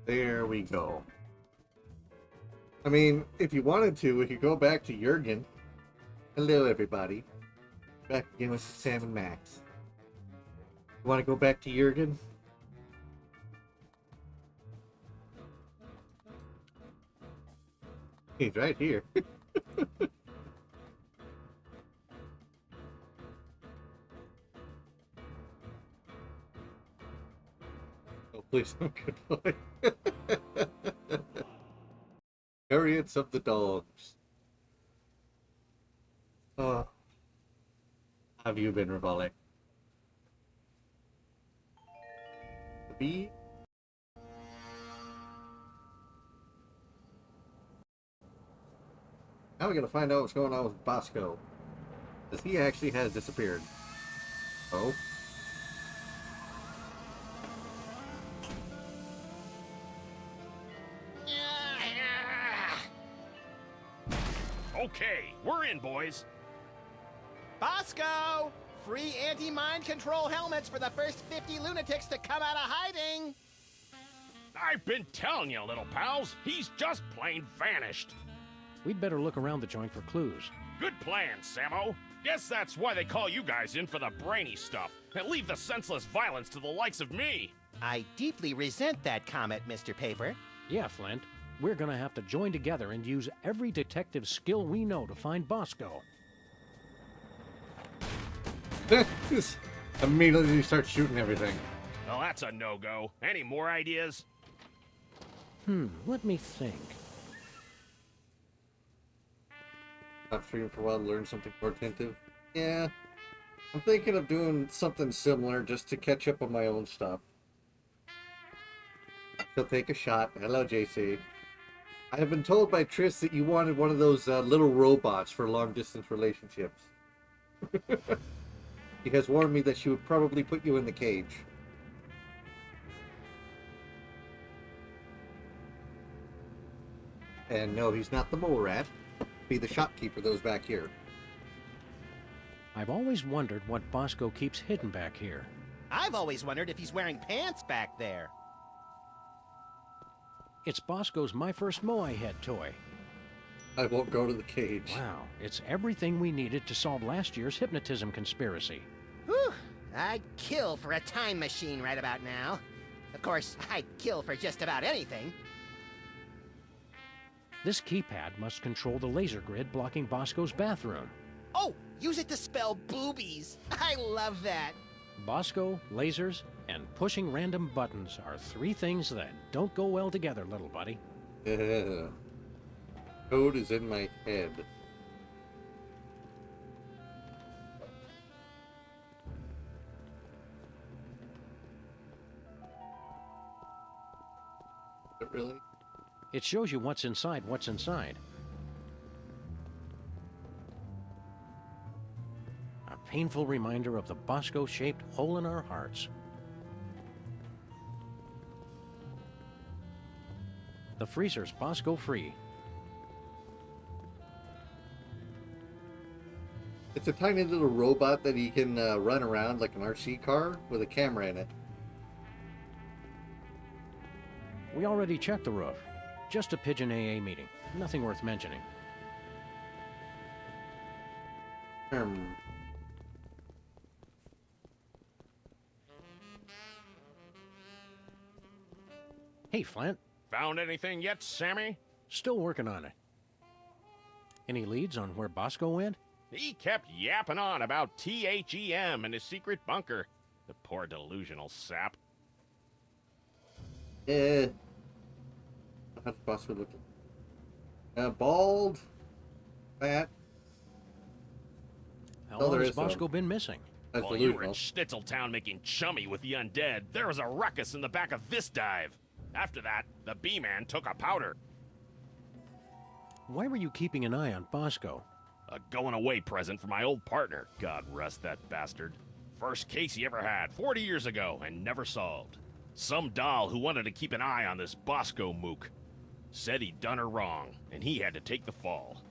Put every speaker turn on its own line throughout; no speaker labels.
There we go. I mean, if you wanted to, we could go back to Jurgen. Hello, everybody. Back again with Sam and Max. You want to go back to Jurgen? He's right here. Oh, please don't goodbye. Chariots of the Dogs. How have you been, Rivale? B? Now we gotta find out what's going on with Bosco. Because he actually has disappeared. Oh?
Okay, we're in, boys.
Bosco! Free anti-mind control helmets for the first 50 lunatics to come out of hiding!
I've been telling you, little pals, he's just plain vanished.
We'd better look around the joint for clues.
Good plan, Sammo. Guess that's why they call you guys in for the brainy stuff, and leave the senseless violence to the likes of me.
I deeply resent that comment, Mr. Paper.
Yeah, Flint. We're gonna have to join together and use every detective skill we know to find Bosco.
Just immediately start shooting everything.
Well, that's a no-go. Any more ideas?
Let me think.
Not streaming for a while to learn something more attentive. Yeah. I'm thinking of doing something similar just to catch up on my own stuff. So take a shot. Hello, JC. I have been told by Triss that you wanted one of those little robots for long-distance relationships. She has warned me that she would probably put you in the cage. And no, he's not the mole rat. Be the shopkeeper that was back here.
I've always wondered what Bosco keeps hidden back here.
I've always wondered if he's wearing pants back there.
It's Bosco's My First Moai head toy.
I won't go to the cage.
Wow, it's everything we needed to solve last year's hypnotism conspiracy.
Whew! I'd kill for a time machine right about now. Of course, I'd kill for just about anything.
This keypad must control the laser grid blocking Bosco's bathroom.
Oh, use it to spell boobies. I love that.
Bosco, lasers, and pushing random buttons are three things that don't go well together, little buddy.
Code is in my head. But really?
It shows you what's inside what's inside. painful reminder of the Bosco-shaped hole in our hearts. The freezer's Bosco-free.
It's a tiny little robot that you can run around like an RC car with a camera in it.
We already checked the roof. Just a Pigeon AA meeting. Nothing worth mentioning. Hey, Flint.
Found anything yet, Sammy?
Still working on it. Any leads on where Bosco went?
He kept yapping on about THEM and his secret bunker. The poor delusional sap.
How's Bosco looking? Bald, fat.
How
Oh,
long
there
has
is some.
Bosco been missing?
That's
While you were in
delusional.
Schnitzeltown making chummy with the undead, there was a ruckus in the back of this dive. After that, the B-Man took a powder.
Why were you keeping an eye on Bosco?
A going-away present for my old partner. God rest that bastard. First case he ever had, 40 years ago, and never solved. Some doll who wanted to keep an eye on this Bosco mook. Said he'd done her wrong, and he had to take the fall.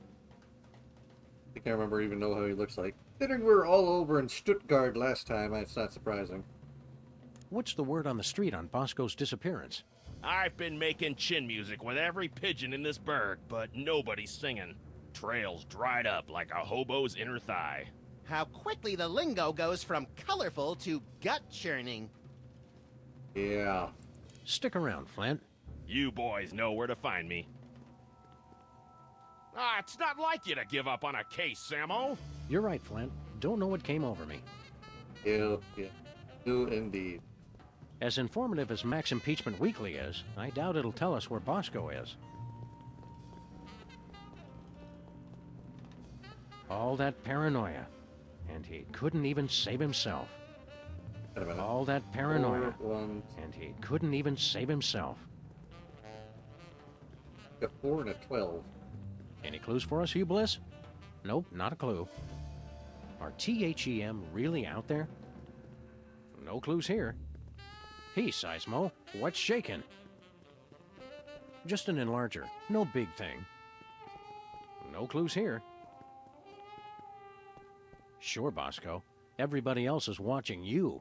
I can't remember even know how he looks like. Considering we were all over in Stuttgart last time, it's not surprising.
What's the word on the street on Bosco's disappearance?
I've been making chin music with every pigeon in this burg, but nobody's singing. Trails dried up like a hobo's inner thigh.
How quickly the lingo goes from colorful to gut-churning.
Yeah.
Stick around, Flint.
You boys know where to find me. It's not like you to give up on a case, Sammo.
You're right, Flint. Don't know what came over me.
Yeah. Do indeed.
As informative as Max Impeachment Weekly is, I doubt it'll tell us where Bosco is. All that paranoia. And he couldn't even save himself.
Wait a minute.
All that paranoia.
4, 1,
And he couldn't even save himself.
a 4 and a 12.
Any clues for us, Hugh Bliss? Nope, not a clue. Are THEM really out there? No clues here. Hey, Seismo, what's shaking? Just an enlarger. No big thing. No clues here. Sure, Bosco. Everybody else is watching you.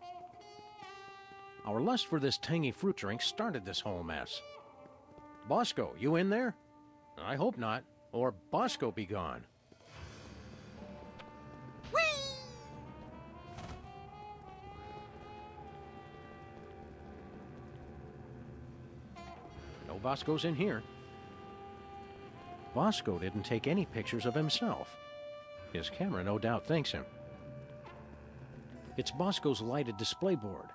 Our lust for this tangy fruit drink started this whole mess. Bosco, you in there? I hope not, or Bosco be gone. No Bosco's in here. Bosco didn't take any pictures of himself. His camera no doubt thanks him. It's Bosco's lighted display board.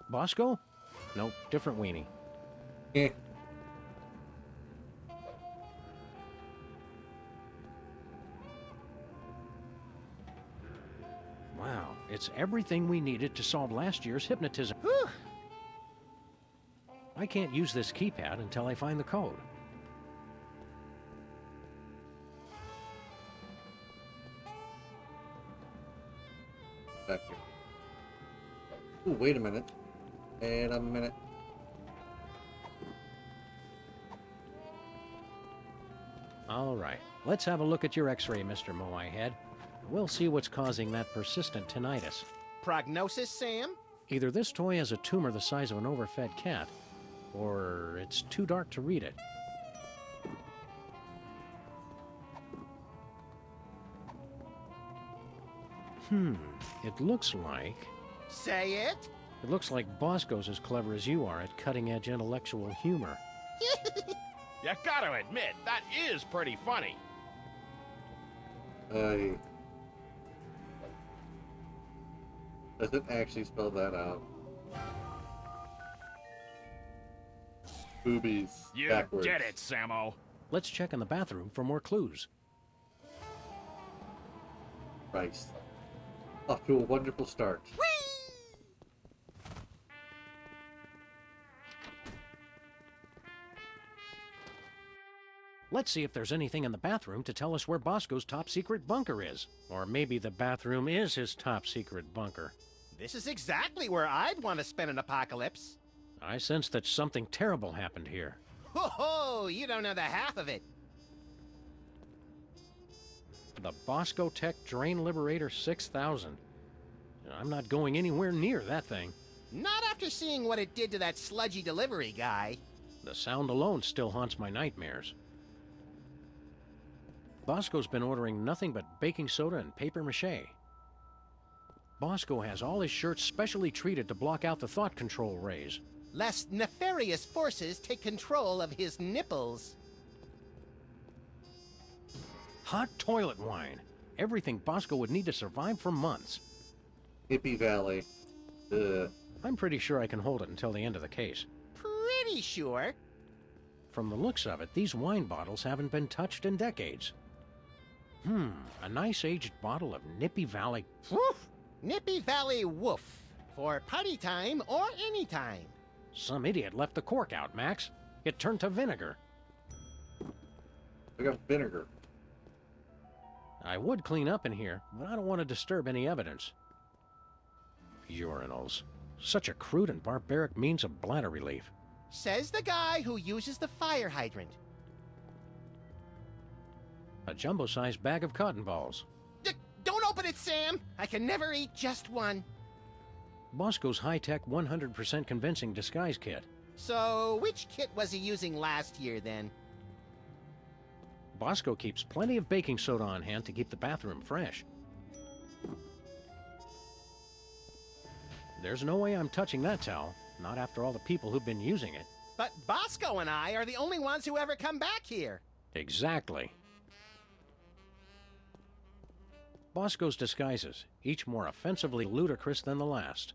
Bosco? Nope, different weenie.
Eh.
Wow, it's everything we needed to solve last year's hypnotism.
Whew.
I can't use this keypad until I find the code.
Back here. Ooh, wait a minute. And a minute.
All right, let's have a look at your x-ray, Mr. Moai Head. We'll see what's causing that persistent tinnitus.
Prognosis, Sam?
Either this toy has a tumor the size of an overfed cat, or it's too dark to read it. It looks like...
Say it?
It looks like Bosco's as clever as you are at cutting-edge intellectual humor.
You gotta admit, that is pretty funny.
Does it actually spell that out? Boobies.
You
backwards.
get it, Sammo.
Let's check in the bathroom for more clues.
Christ. Off to a wonderful start.
Let's see if there's anything in the bathroom to tell us where Bosco's top-secret bunker is. Or maybe the bathroom is his top-secret bunker.
This is exactly where I'd want to spend an apocalypse.
I sense that something terrible happened here.
Ho ho! You don't know the half of it.
The Bosco Tech Drain Liberator 6000. I'm not going anywhere near that thing.
Not after seeing what it did to that sludgy delivery guy.
The sound alone still haunts my nightmares. Bosco's been ordering nothing but baking soda and paper mache. Bosco has all his shirts specially treated to block out the thought control rays.
Lest nefarious forces take control of his nipples.
Hot toilet wine. Everything Bosco would need to survive for months.
Hippie Valley. Ugh.
I'm pretty sure I can hold it until the end of the case.
Pretty sure.
From the looks of it, these wine bottles haven't been touched in decades. A nice aged bottle of Nippy Valley.
Woof! Nippy Valley Woof. For party time or any time.
Some idiot left the cork out, Max. It turned to vinegar.
I got vinegar.
I would clean up in here, but I don't want to disturb any evidence. Urinals. Such a crude and barbaric means of bladder relief.
Says the guy who uses the fire hydrant.
A jumbo-sized bag of cotton balls.
Don't open it, Sam! I can never eat just one.
Bosco's high-tech 100% convincing disguise kit.
So, which kit was he using last year, then?
Bosco keeps plenty of baking soda on hand to keep the bathroom fresh. There's no way I'm touching that towel, not after all the people who've been using it.
But Bosco and I are the only ones who ever come back here.
Exactly. Bosco's disguises, each more offensively ludicrous than the last.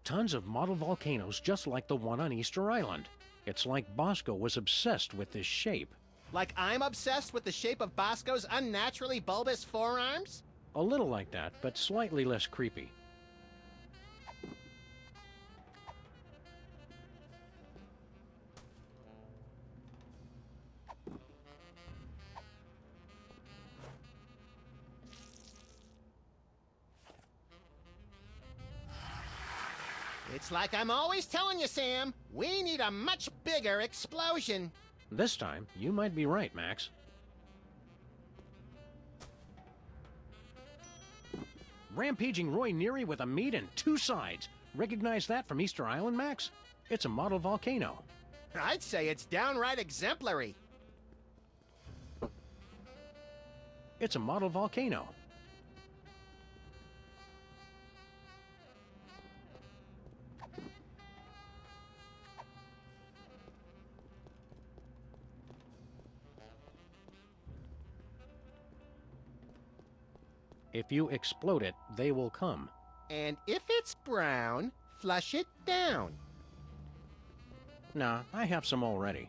Tons of model volcanoes just like the one on Easter Island. It's like Bosco was obsessed with this shape.
Like I'm obsessed with the shape of Bosco's unnaturally bulbous forearms?
A little like that, but slightly less creepy.
It's like I'm always telling you, Sam. We need a much bigger explosion.
This time, you might be right, Max. Rampaging Roy Neary with a meat and two sides. Recognize that from Easter Island, Max? It's a model volcano.
I'd say it's downright exemplary.
It's a model volcano. If you explode it, they will come.
And if it's brown, flush it down.
Nah, I have some already.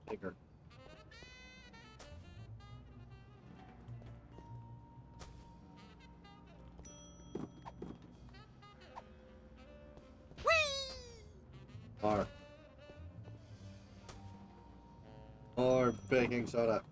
Bigger. More baking soda.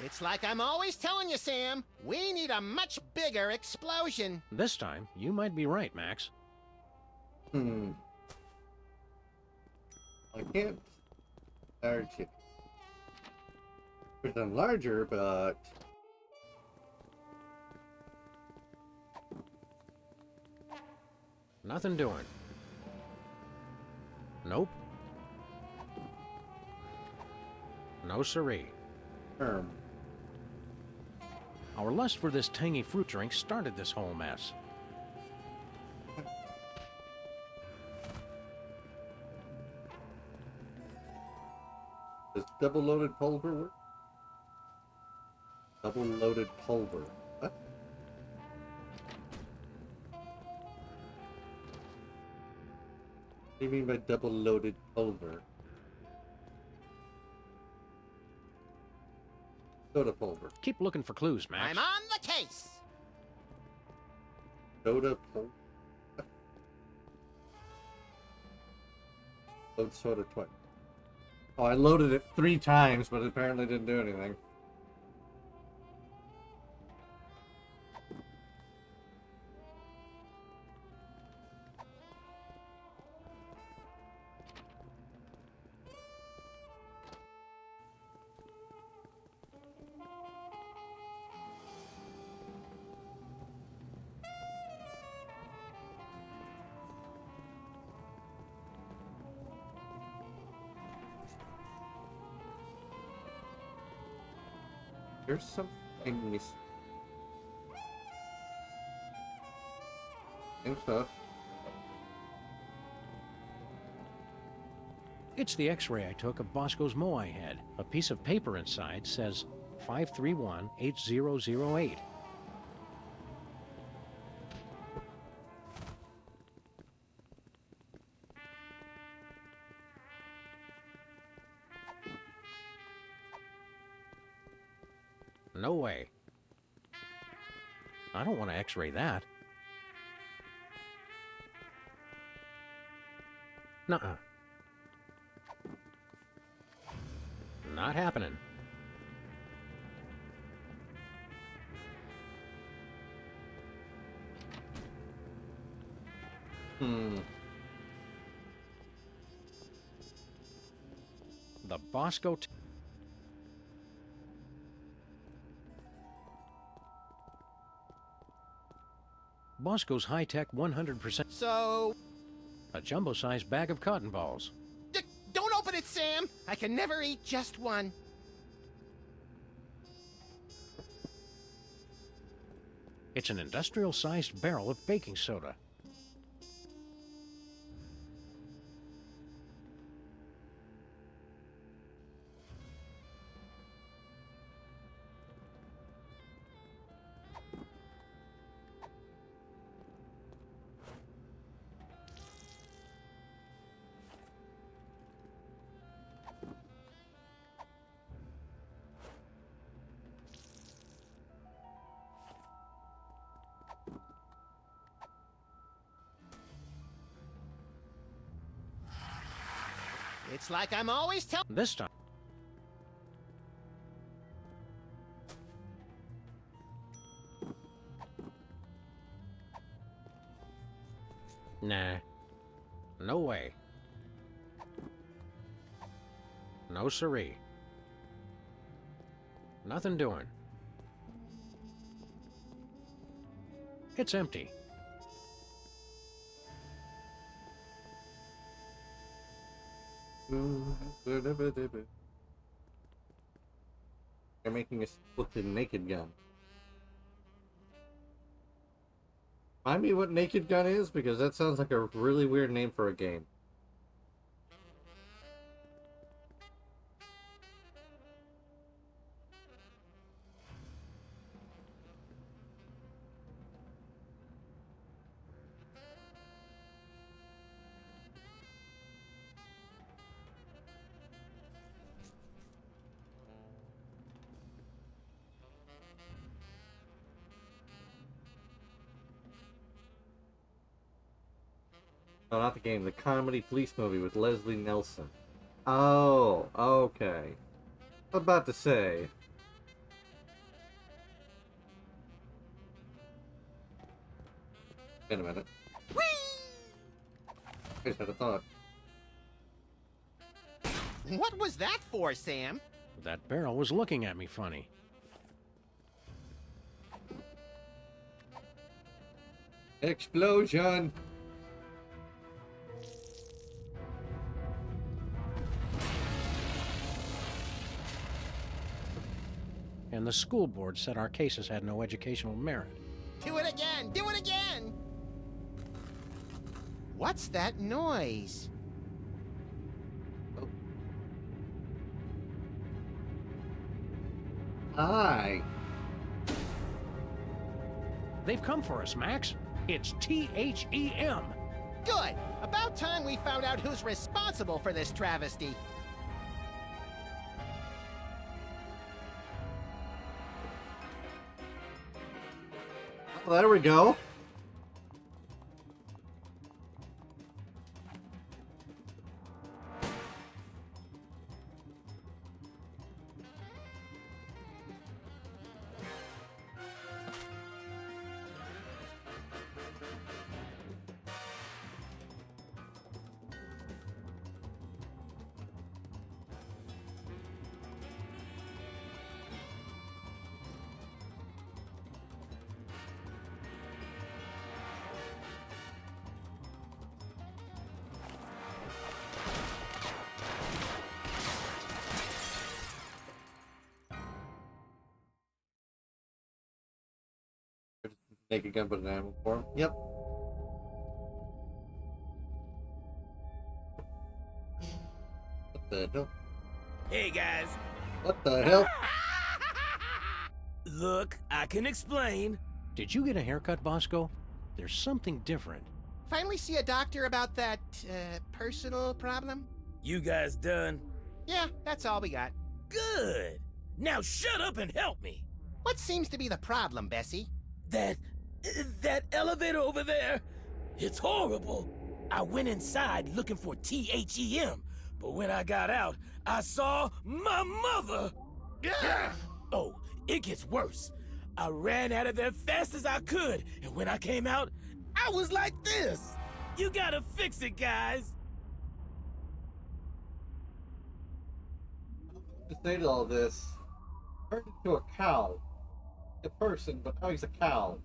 It's like I'm always telling you, Sam. We need a much bigger explosion.
This time, you might be right, Max.
I can't large it. There's a larger, but
Nothing doing. Nope. No siree. Our lust for this tangy fruit drink started this whole mess.
Does double loaded pulver work? Double loaded pulver. What? What do you mean by double loaded pulver? Soda pulver.
Keep looking for clues, Max.
I'm on the case.
Soda pulver. Load soda twice. Oh, I loaded it 3 times, but it apparently didn't do anything. There's something missing. Think so.
It's the x-ray I took of Bosco's Moai head. A piece of paper inside says 531-8008. No way. I don't want to x-ray that. Nuh-uh. Not happening. The Bosco... Bosco's high-tech 100%...
So,
A jumbo-sized bag of cotton balls.
don't open it, Sam. I can never eat just one.
It's an industrial-sized barrel of baking soda.
It's like I'm always telling...
This time... Nah. No way. No siree. Nothing doing. It's empty.
They're making a sequel to Naked Gun. Remind me what Naked Gun is, because that sounds like a really weird name for a game. No, not the game. The comedy police movie with Leslie Nelson. Oh, okay. I was about to say. Wait a minute.
Whee!
I just had a thought.
What was that for, Sam?
That barrel was looking at me funny.
Explosion!
And the school board said our cases had no educational merit.
Do it again! Do it again! What's that noise?
Hi!
They've come for us, Max. It's THEM.
Good! About time we found out who's responsible for this travesty.
Well, there we go. Make a gun, but an animal form. Yep. What the hell?
Hey guys.
What the hell?
Look, I can explain.
Did you get a haircut, Bosco? There's something different.
Finally see a doctor about that, personal problem?
You guys done?
Yeah, that's all we got.
Good. Now shut up and help me.
What seems to be the problem, Bessie?
That elevator over there, it's horrible. I went inside looking for THEM, but when I got out, I saw my mother. Oh, it gets worse. I ran out of there fast as I could, and when I came out, I was like this. You gotta fix it, guys.
To say to all this, turned into a cow. A person, but now he's a cow.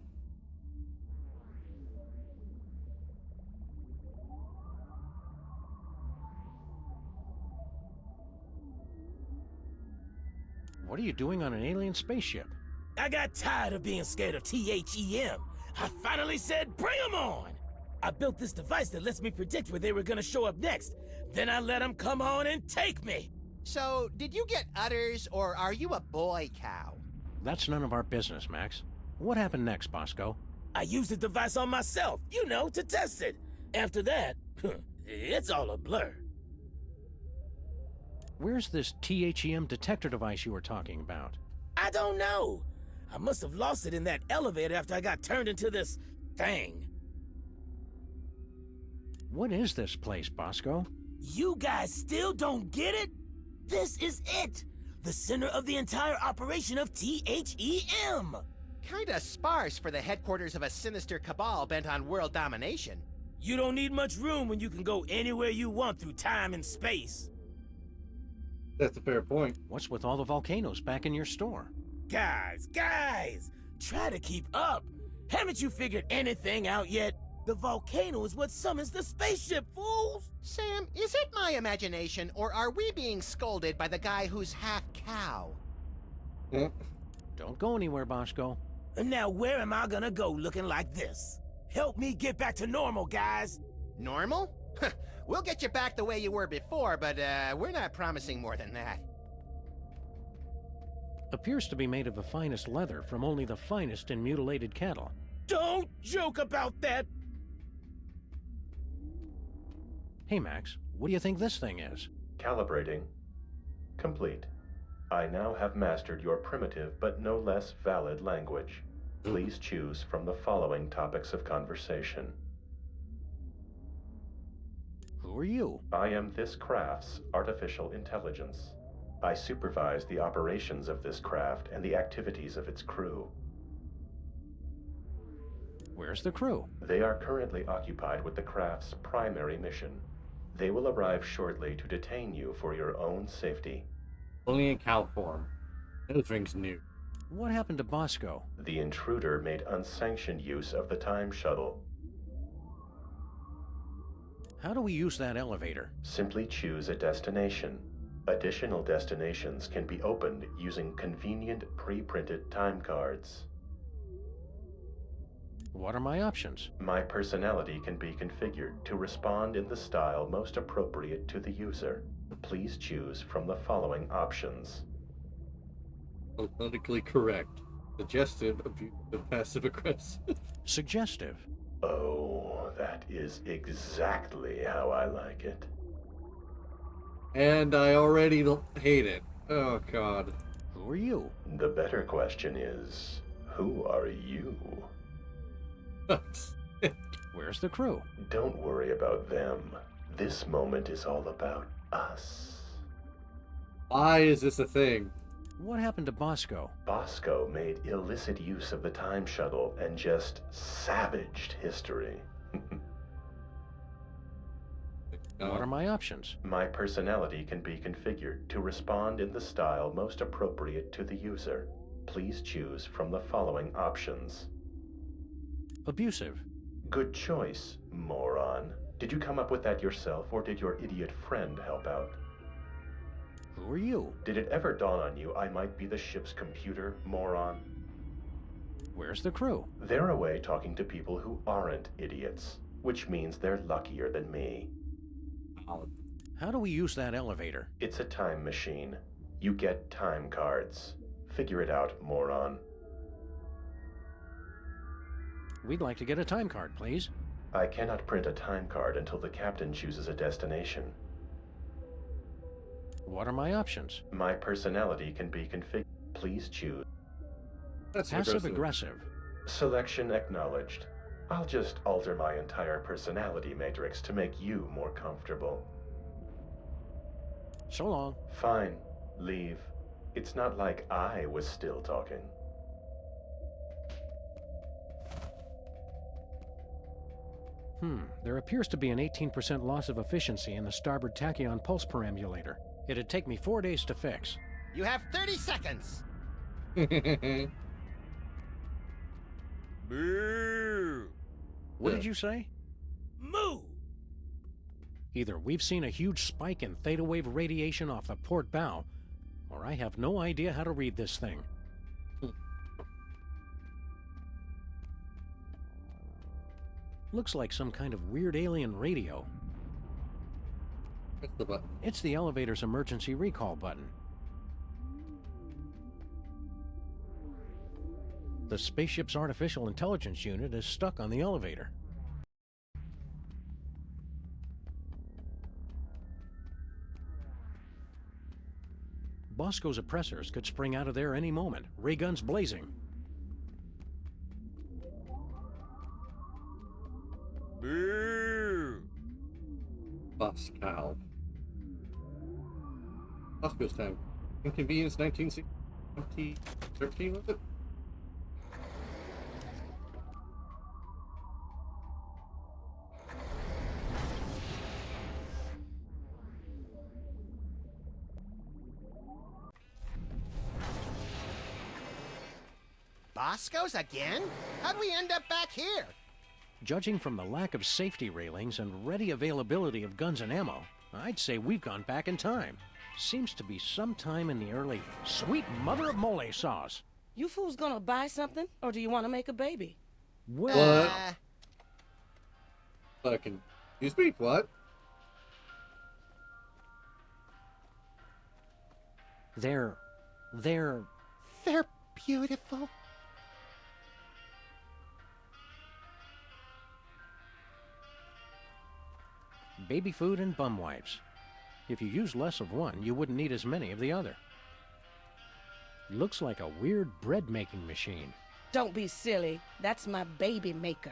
What are you doing on an alien spaceship?
I got tired of being scared of THEM. I finally said, bring them on! I built this device that lets me predict where they were gonna show up next. Then I let them come on and take me.
So, did you get udders, or are you a boy cow?
That's none of our business, Max. What happened next, Bosco?
I used the device on myself, you know, to test it. After that, it's all a blur.
Where's this THEM detector device you were talking about?
I don't know. I must have lost it in that elevator after I got turned into this thing.
What is this place, Bosco?
You guys still don't get it? This is it! The center of the entire operation of THEM!
Kinda sparse for the headquarters of a sinister cabal bent on world domination.
You don't need much room when you can go anywhere you want through time and space.
That's a fair point.
What's with all the volcanoes back in your store?
Guys, try to keep up. Haven't you figured anything out yet? The volcano is what summons the spaceship, fools!
Sam, is it my imagination, or are we being scolded by the guy who's half cow?
Yeah.
Don't go anywhere, Bosco.
And now where am I gonna go looking like this? Help me get back to normal, guys.
Normal? We'll get you back the way you were before, but we're not promising more than that.
Appears to be made of the finest leather from only the finest in mutilated cattle.
Don't joke about that!
Hey, Max, what do you think this thing is?
Calibrating. Complete. I now have mastered your primitive but no less valid language. Please choose from the following topics of conversation.
Who are you?
I am this craft's artificial intelligence. I supervise the operations of this craft and the activities of its crew.
Where's the crew?
They are currently occupied with the craft's primary mission. They will arrive shortly to detain you for your own safety.
Only in cow form. Those rings new.
What happened to Bosco?
The intruder made unsanctioned use of the time shuttle.
How do we use that elevator?
Simply choose a destination. Additional destinations can be opened using convenient pre-printed time cards.
What are my options?
My personality can be configured to respond in the style most appropriate to the user. Please choose from the following options.
Politically correct. Suggestive, abusive, passive aggressive.
Suggestive.
Oh, that is exactly how I like it.
And I already don't hate it. Oh god.
Who are you?
The better question is, who are you?
Where's the crew?
Don't worry about them. This moment is all about us.
Why is this a thing?
What happened to Bosco?
Bosco made illicit use of the time shuttle and just savaged history.
What are my options?
My personality can be configured to respond in the style most appropriate to the user. Please choose from the following options.
Abusive.
Good choice, moron. Did you come up with that yourself, or did your idiot friend help out?
Who are you?
Did it ever dawn on you I might be the ship's computer, moron?
Where's the crew?
They're away talking to people who aren't idiots, which means they're luckier than me.
How do we use that elevator?
It's a time machine. You get time cards. Figure it out, moron.
We'd like to get a time card, please.
I cannot print a time card until the captain chooses a destination.
What are my options?
My personality can be configured. Please choose.
That's
Passive
aggressive.
aggressive.
Selection acknowledged. I'll just alter my entire personality matrix to make you more comfortable.
So long.
Fine. Leave. It's not like I was still talking.
There appears to be an 18% loss of efficiency in the starboard tachyon pulse perambulator. It'd take me 4 days to fix.
You have 30 seconds.
Boo!
What did you say?
Moo!
Either we've seen a huge spike in theta wave radiation off the port bow, or I have no idea how to read this thing. Looks like some kind of weird alien radio.
Press the button.
It's the elevator's emergency recall button. The spaceship's artificial intelligence unit is stuck on the elevator. Bosco's oppressors could spring out of there any moment, ray guns blazing.
Boo!
Bosco. Bosco's time. Inconvenience 2013, was it?
Bosco's again? How'd we end up back here?
Judging from the lack of safety railings and ready availability of guns and ammo, I'd say we've gone back in time. Seems to be sometime in the early sweet mother of mole sauce.
You fools gonna buy something, or do you want to make a baby?
Well,
What? Fucking. Excuse me? What?
they're
They're beautiful.
baby food and bum wipes. If you use less of one, you wouldn't need as many of the other. Looks like a weird bread-making machine.
Don't be silly. That's my baby maker.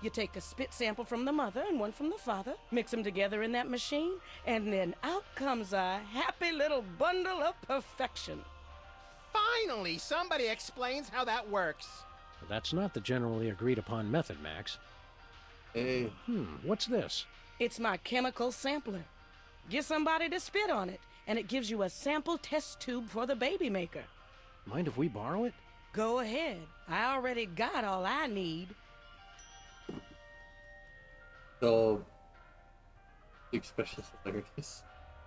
You take a spit sample from the mother and one from the father, mix them together in that machine, and then out comes a happy little bundle of perfection.
Finally, somebody explains how that works.
That's not the generally agreed upon method, Max.
Hey.
What's this?
It's my chemical sampler. Get somebody to spit on it, and it gives you a sample test tube for the baby maker.
Mind if we borrow it?
Go ahead. I already got all I need.
So. Big special hilarious.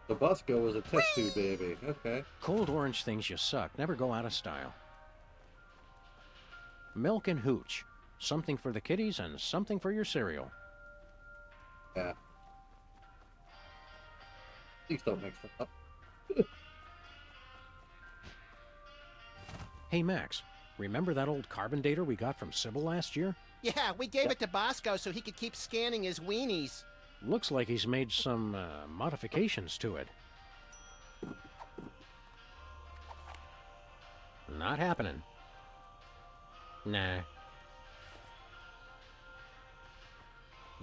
The Bosco was a test tube baby. Okay.
Cold orange things you suck never go out of style. Milk and hooch. Something for the kiddies and something for your cereal.
Yeah. Please don't mix them up.
Hey, Max, remember that old carbon dater we got from Sybil last year?
Yeah, we gave it to Bosco so he could keep scanning his weenies.
Looks like he's made some modifications to it. Not happening. Nah.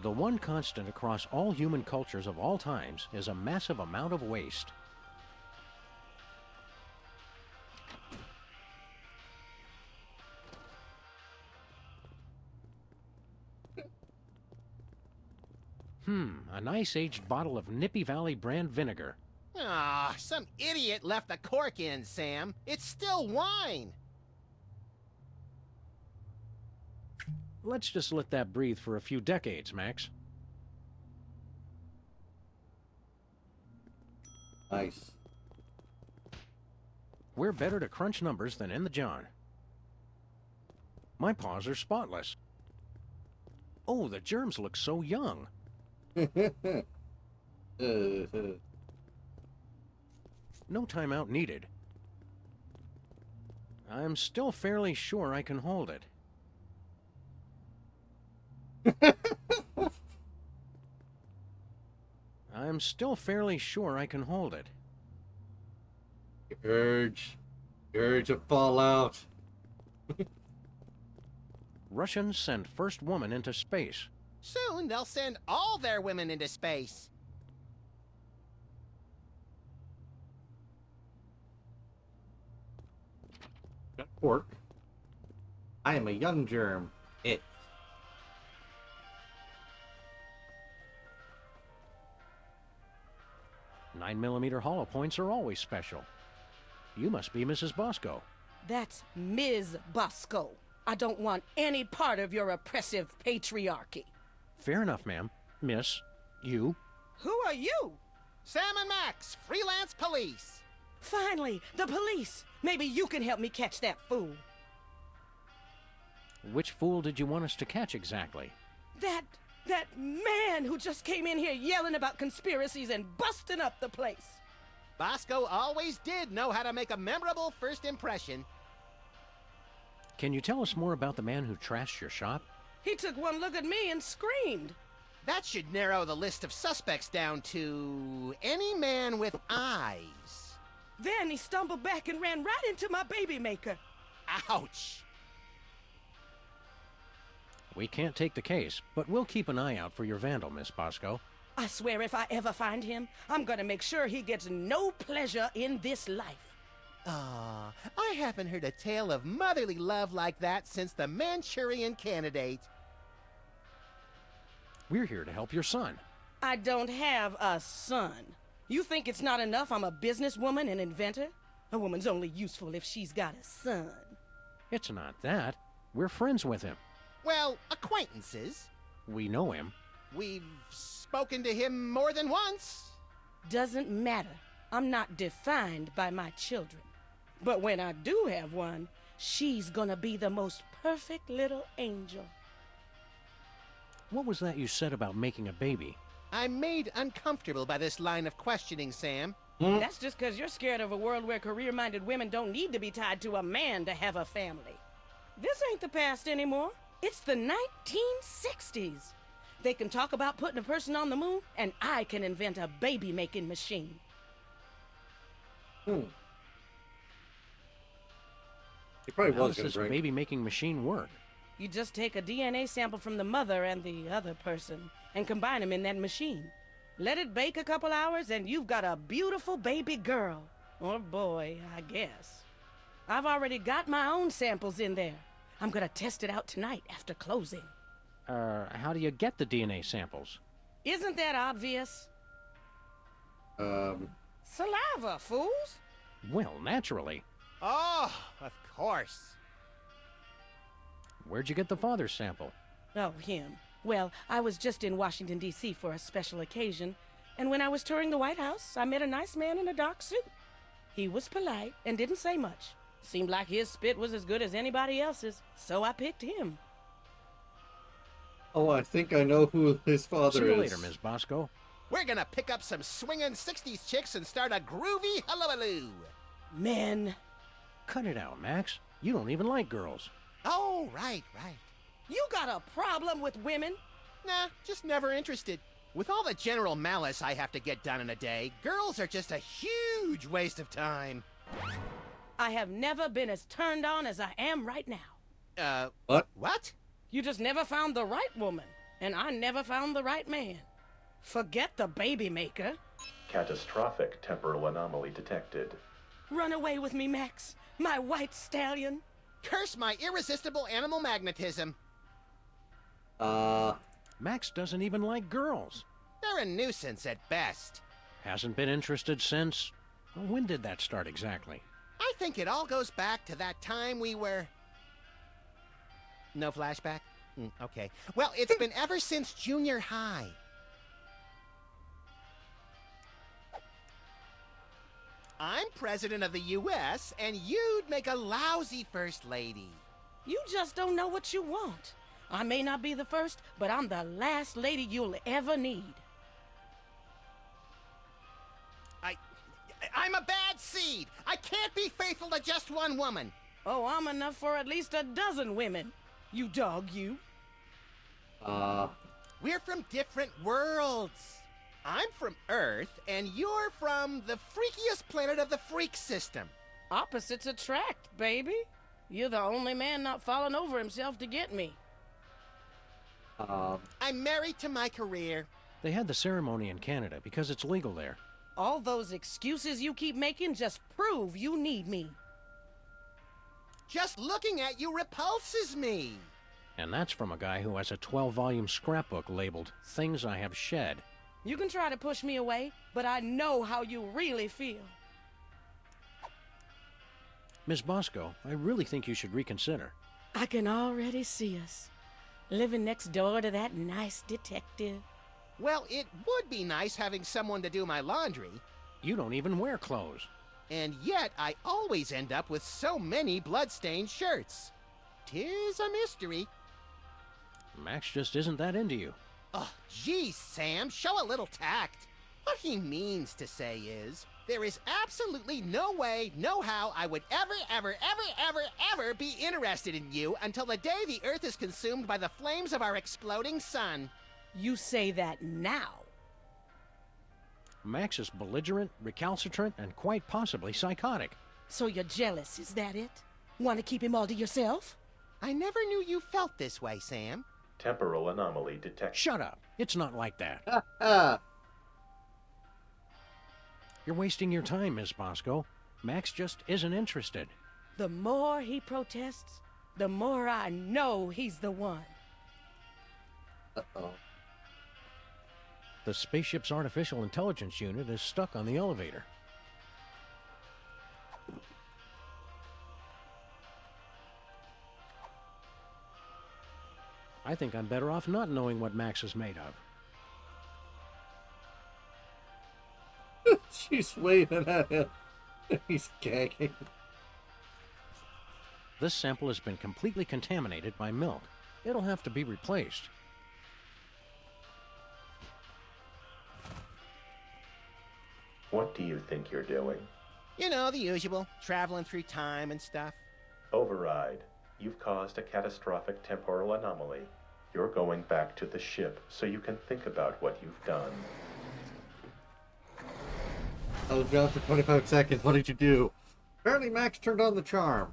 The one constant across all human cultures of all times is a massive amount of waste. A nice aged bottle of Nippy Valley brand vinegar.
Ah, some idiot left the cork in, Sam. It's still wine.
Let's just let that breathe for a few decades, Max.
Nice.
We're better to crunch numbers than in the John. My paws are spotless. Oh, the germs look so young. No timeout needed. I'm still fairly sure I can hold it. I'm still fairly sure I can hold it.
Urge of Fallout.
Russians send first woman into space.
Soon they'll send all their women into space.
Got cork. I am a young germ. It.
9mm hollow points are always special. You must be Mrs. Bosco.
That's Ms. Bosco. I don't want any part of your oppressive patriarchy.
Fair enough, ma'am. Miss, you.
Who are you?
Sam and Max, freelance police.
Finally, the police. Maybe you can help me catch that fool.
Which fool did you want us to catch exactly?
That man who just came in here yelling about conspiracies and busting up the place.
Bosco always did know how to make a memorable first impression.
Can you tell us more about the man who trashed your shop?
He took one look at me and screamed.
That should narrow the list of suspects down to any man with eyes.
Then he stumbled back and ran right into my baby maker.
Ouch!
We can't take the case, but we'll keep an eye out for your vandal, Miss Bosco.
I swear if I ever find him, I'm gonna make sure he gets no pleasure in this life.
Ah, I haven't heard a tale of motherly love like that since the Manchurian Candidate.
We're here to help your son.
I don't have a son. You think it's not enough I'm a businesswoman and inventor? A woman's only useful if she's got a son.
It's not that. We're friends with him.
Well, acquaintances.
We know him.
We've spoken to him more than once.
Doesn't matter. I'm not defined by my children. But when I do have one, she's gonna be the most perfect little angel.
What was that you said about making a baby?
I'm made uncomfortable by this line of questioning, Sam.
That's just because you're scared of a world where career-minded women don't need to be tied to a man to have a family. This ain't the past anymore. It's the 1960s. They can talk about putting a person on the moon, and I can invent a baby-making machine.
He probably
How
was
does
gonna
this
drink.
baby-making machine work?
You just take a DNA sample from the mother and the other person and combine them in that machine. Let it bake a couple hours and you've got a beautiful baby girl. Or boy, I guess. I've already got my own samples in there. I'm gonna test it out tonight after closing.
How do you get the DNA samples?
Isn't that obvious? Saliva, fools!
Well, naturally.
Oh, of course.
Where'd you get the father's sample?
Oh, him. Well, I was just in Washington, D.C. for a special occasion, and when I was touring the White House, I met a nice man in a dark suit. He was polite and didn't say much. Seemed like his spit was as good as anybody else's, so I picked him.
Oh, I think I know who his father
See you
is.
later, Ms. Bosco.
We're gonna pick up some swinging 60s chicks and start a groovy hullabaloo.
Men.
Cut it out, Max. You don't even like girls.
Oh, right.
You got a problem with women?
Nah, just never interested. With all the general malice I have to get done in a day, girls are just a huge waste of time.
I have never been as turned on as I am right now.
What?
What?
You just never found the right woman. and I never found the right man. Forget the baby maker.
Catastrophic temporal anomaly detected.
Run away with me, Max, my white stallion.
Curse my irresistible animal magnetism.
Max doesn't even like girls.
They're a nuisance at best.
Hasn't been interested since... Well, when did that start exactly?
I think it all goes back to that time we were... No flashback? Okay. Well, it's been ever since junior high. I'm president of the U.S., and you'd make a lousy first lady.
You just don't know what you want. I may not be the first, but I'm the last lady you'll ever need.
I'm a bad seed. I can't be faithful to just one woman.
Oh, I'm enough for at least a dozen women. You dog, you.
We're from different worlds. I'm from Earth, and you're from the freakiest planet of the freak system.
Opposites attract, baby. You're the only man not falling over himself to get me.
I'm married to my career.
They had the ceremony in Canada because it's legal there.
All those excuses you keep making just prove you need me.
Just looking at you repulses me.
And that's from a guy who has a 12-volume scrapbook labeled Things I Have Shed.
You can try to push me away, but I know how you really feel.
Miss Bosco, I really think you should reconsider.
I can already see us. Living next door to that nice detective.
Well, it would be nice having someone to do my laundry.
You don't even wear clothes.
And yet, I always end up with so many blood-stained shirts. 'Tis a mystery.
Max just isn't that into you.
Oh, geez, Sam, show a little tact. What he means to say is, there is absolutely no way, no how I would ever be interested in you until the day the Earth is consumed by the flames of our exploding sun.
You say that now.
Max is belligerent, recalcitrant, and quite possibly psychotic.
So you're jealous, is that it? Want to keep him all to yourself?
I never knew you felt this way, Sam.
Temporal anomaly detected.
Shut up. It's not like that. You're wasting your time, Miss Bosco. Max just isn't interested.
The more he protests, the more I know he's the one.
Uh-oh.
The spaceship's artificial intelligence unit is stuck on the elevator. I think I'm better off not knowing what Max is made of.
She's waving at him. He's gagging.
This sample has been completely contaminated by milk. It'll have to be replaced.
What do you think you're doing?
You know, the usual, traveling through time and stuff.
Override. You've caused a catastrophic temporal anomaly. You're going back to the ship so you can think about what you've done.
I was gone for 25 seconds. What did you do? Apparently Max turned on the charm.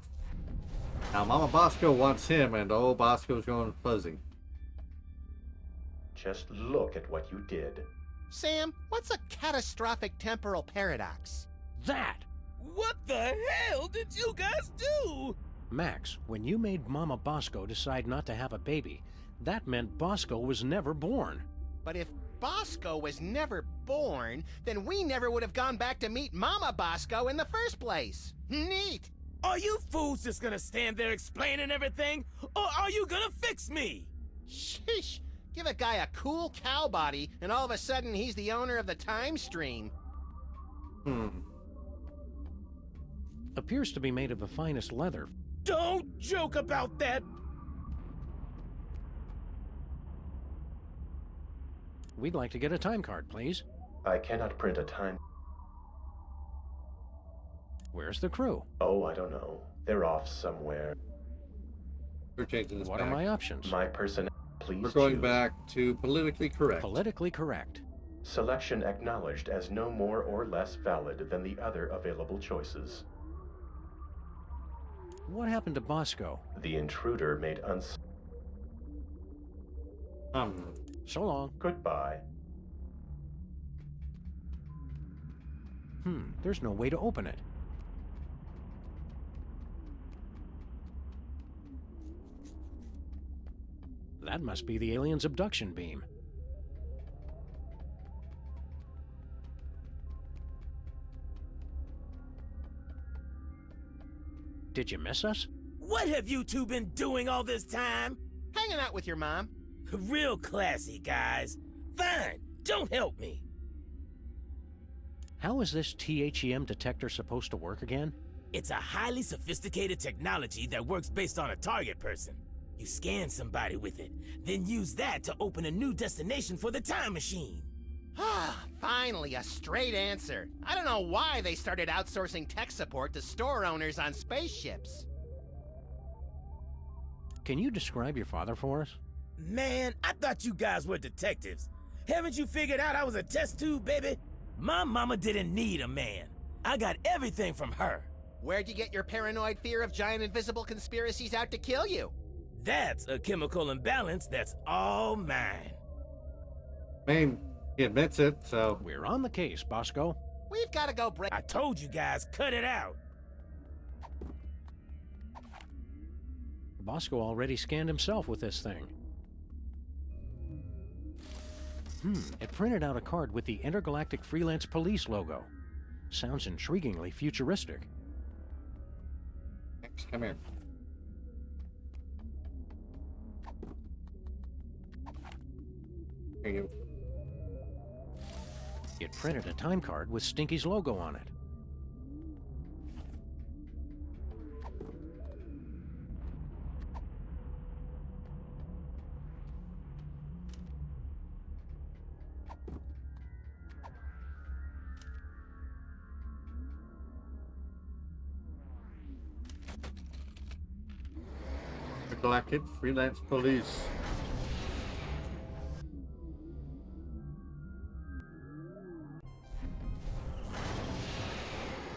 Now Mama Bosco wants him, and oh, Bosco's going fuzzy.
Just look at what you did.
Sam, what's a catastrophic temporal paradox?
That!
What the hell did you guys do?
Max, when you made Mama Bosco decide not to have a baby, that meant Bosco was never born.
But if Bosco was never born, then we never would have gone back to meet Mama Bosco in the first place. Neat!
Are you fools just gonna stand there explaining everything? Or are you gonna fix me?
Sheesh! Give a guy a cool cow body, and all of a sudden he's the owner of the time stream.
Appears to be made of the finest leather.
Don't joke about that!
We'd like to get a time card, please.
I cannot print a time.
Where's the crew?
Oh, I don't know. They're off somewhere.
We're changing this
What
back.
are my options?
My person. Please
We're going
choose.
back to politically correct.
Politically correct.
Selection acknowledged as no more or less valid than the other available choices.
What happened to Bosco?
The intruder made
So long.
Goodbye.
There's no way to open it. That must be the alien's abduction beam. Did you miss us?
What have you two been doing all this time?
Hanging out with your mom.
Real classy, guys. Fine, don't help me.
How is this THEM detector supposed to work again?
It's a highly sophisticated technology that works based on a target person. You scan somebody with it, then use that to open a new destination for the time machine.
Ah, finally, a straight answer. I don't know why they started outsourcing tech support to store owners on spaceships.
Can you describe your father for us?
Man, I thought you guys were detectives. Haven't you figured out I was a test tube, baby? My mama didn't need a man. I got everything from her.
Where'd you get your paranoid fear of giant invisible conspiracies out to kill you?
That's a chemical imbalance that's all mine.
I mean, he admits it, so...
We're on the case, Bosco.
We've got to go break.
I told you guys, cut it out.
Bosco already scanned himself with this thing. It printed out a card with the Intergalactic Freelance Police logo. Sounds intriguingly futuristic.
Max, come here. Here you.
It printed a time card with Stinky's logo on it.
Galactic Freelance Police.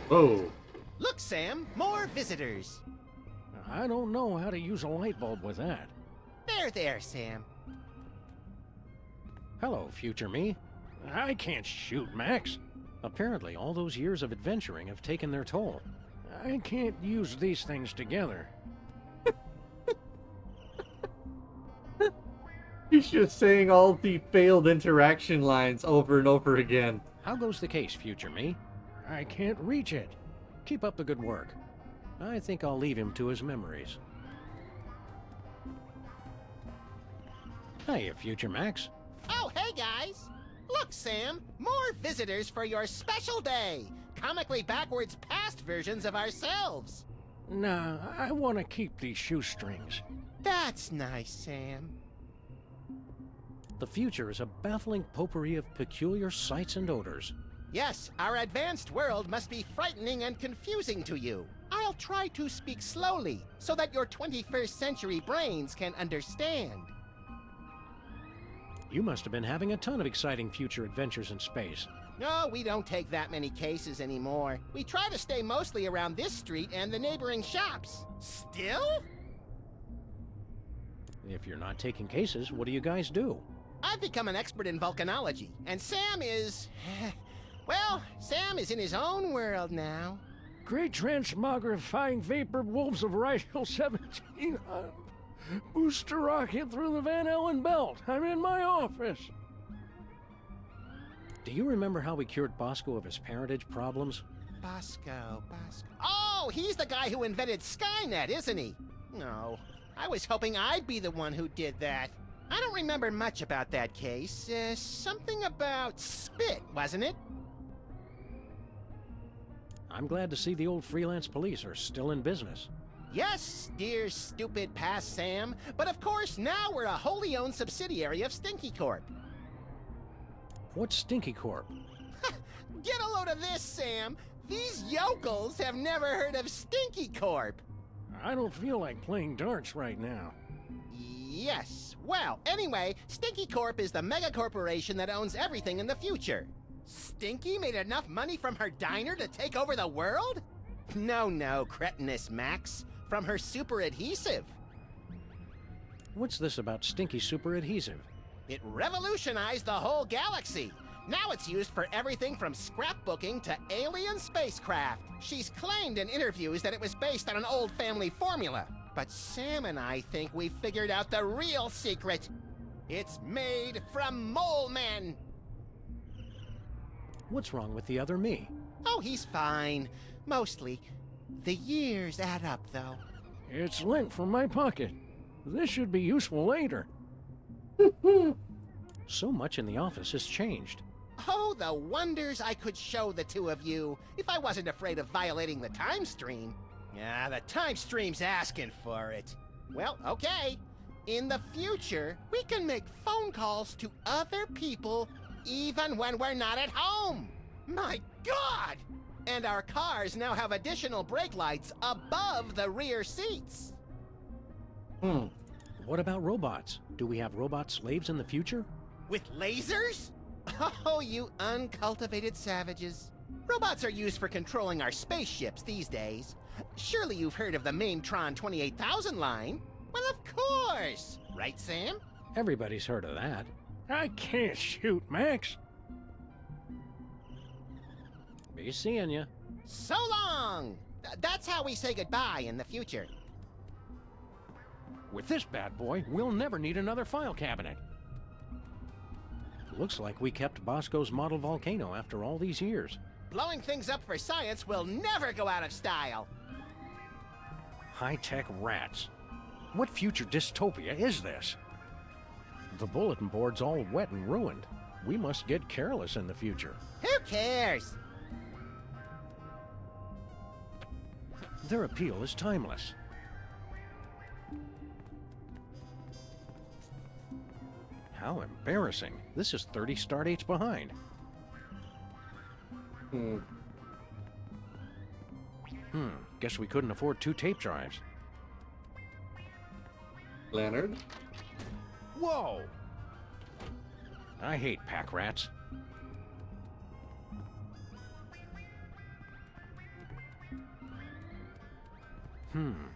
Whoa.
Look, Sam, more visitors.
I don't know how to use a light bulb with that.
There, Sam.
Hello, future me. I can't shoot, Max. Apparently, all those years of adventuring have taken their toll. I can't use these things together.
He's just saying all the failed interaction lines over and over again.
How goes the case, future me? I can't reach it. Keep up the good work. I think I'll leave him to his memories. Hey, future Max.
Oh, hey, guys. Look, Sam, more visitors for your special day. Comically backwards past versions of ourselves.
Nah, I want to keep these shoestrings.
That's nice, Sam.
The future is a baffling potpourri of peculiar sights and odors.
Yes, our advanced world must be frightening and confusing to you. I'll try to speak slowly so that your 21st century brains can understand.
You must have been having a ton of exciting future adventures in space.
No, we don't take that many cases anymore. We try to stay mostly around this street and the neighboring shops. Still?
If you're not taking cases, what do you guys do?
I've become an expert in volcanology, and Sam is... well, Sam is in his own world now.
Great transmogrifying vapor wolves of Rigel 17. Booster rocket through the Van Allen belt. I'm in my office. Do you remember how we cured Bosco of his parentage problems?
Bosco. Oh, he's the guy who invented Skynet, isn't he? No, I was hoping I'd be the one who did that. I don't remember much about that case. Something about spit, wasn't it?
I'm glad to see the old freelance police are still in business.
Yes, dear stupid past Sam. But of course, now we're a wholly owned subsidiary of Stinky Corp.
What's Stinky Corp?
Get a load of this, Sam. These yokels have never heard of Stinky Corp.
I don't feel like playing darts right now.
Yes. Well, anyway, Stinky Corp is the mega corporation that owns everything in the future. Stinky made enough money from her diner to take over the world? No, cretinous Max. From her super adhesive.
What's this about Stinky super adhesive?
It revolutionized the whole galaxy. Now it's used for everything from scrapbooking to alien spacecraft. She's claimed in interviews that it was based on an old family formula. But Sam and I think we figured out the real secret. It's made from mole men.
What's wrong with the other me?
Oh, he's fine. Mostly. The years add up, though.
It's lint from my pocket. This should be useful later. So much in the office has changed.
Oh, the wonders I could show the two of you if I wasn't afraid of violating the time stream. Yeah, the time stream's asking for it. Well, okay. In the future, we can make phone calls to other people even when we're not at home. My God! And our cars now have additional brake lights above the rear seats.
What about robots? Do we have robot slaves in the future?
With lasers? Oh, you uncultivated savages. Robots are used for controlling our spaceships these days. Surely you've heard of the Maimtron 28,000 line? Well, of course! Right, Sam?
Everybody's heard of that. I can't shoot, Max. Be seeing ya.
So long! That's how we say goodbye in the future.
With this bad boy, we'll never need another file cabinet. Looks like we kept Bosco's model volcano after all these years.
Blowing things up for science will never go out of style.
High-tech rats. What future dystopia is this? The bulletin board's all wet and ruined. We must get careless in the future.
Who cares?
Their appeal is timeless. How embarrassing. This is 30 stardates behind. Guess we couldn't afford 2 tape drives.
Leonard?
Whoa! I hate pack rats.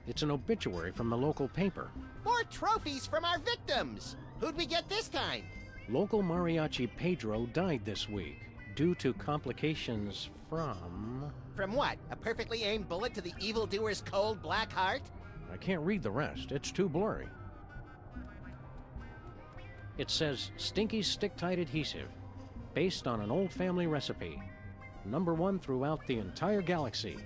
It's an obituary from the local paper.
More trophies from our victims! Who'd we get this time?
Local mariachi Pedro died this week due to complications from...
From what? A perfectly aimed bullet to the evildoer's cold black heart?
I can't read the rest. It's too blurry. It says Stinky's Stick-Tight Adhesive, based on an old family recipe. #1 throughout the entire galaxy,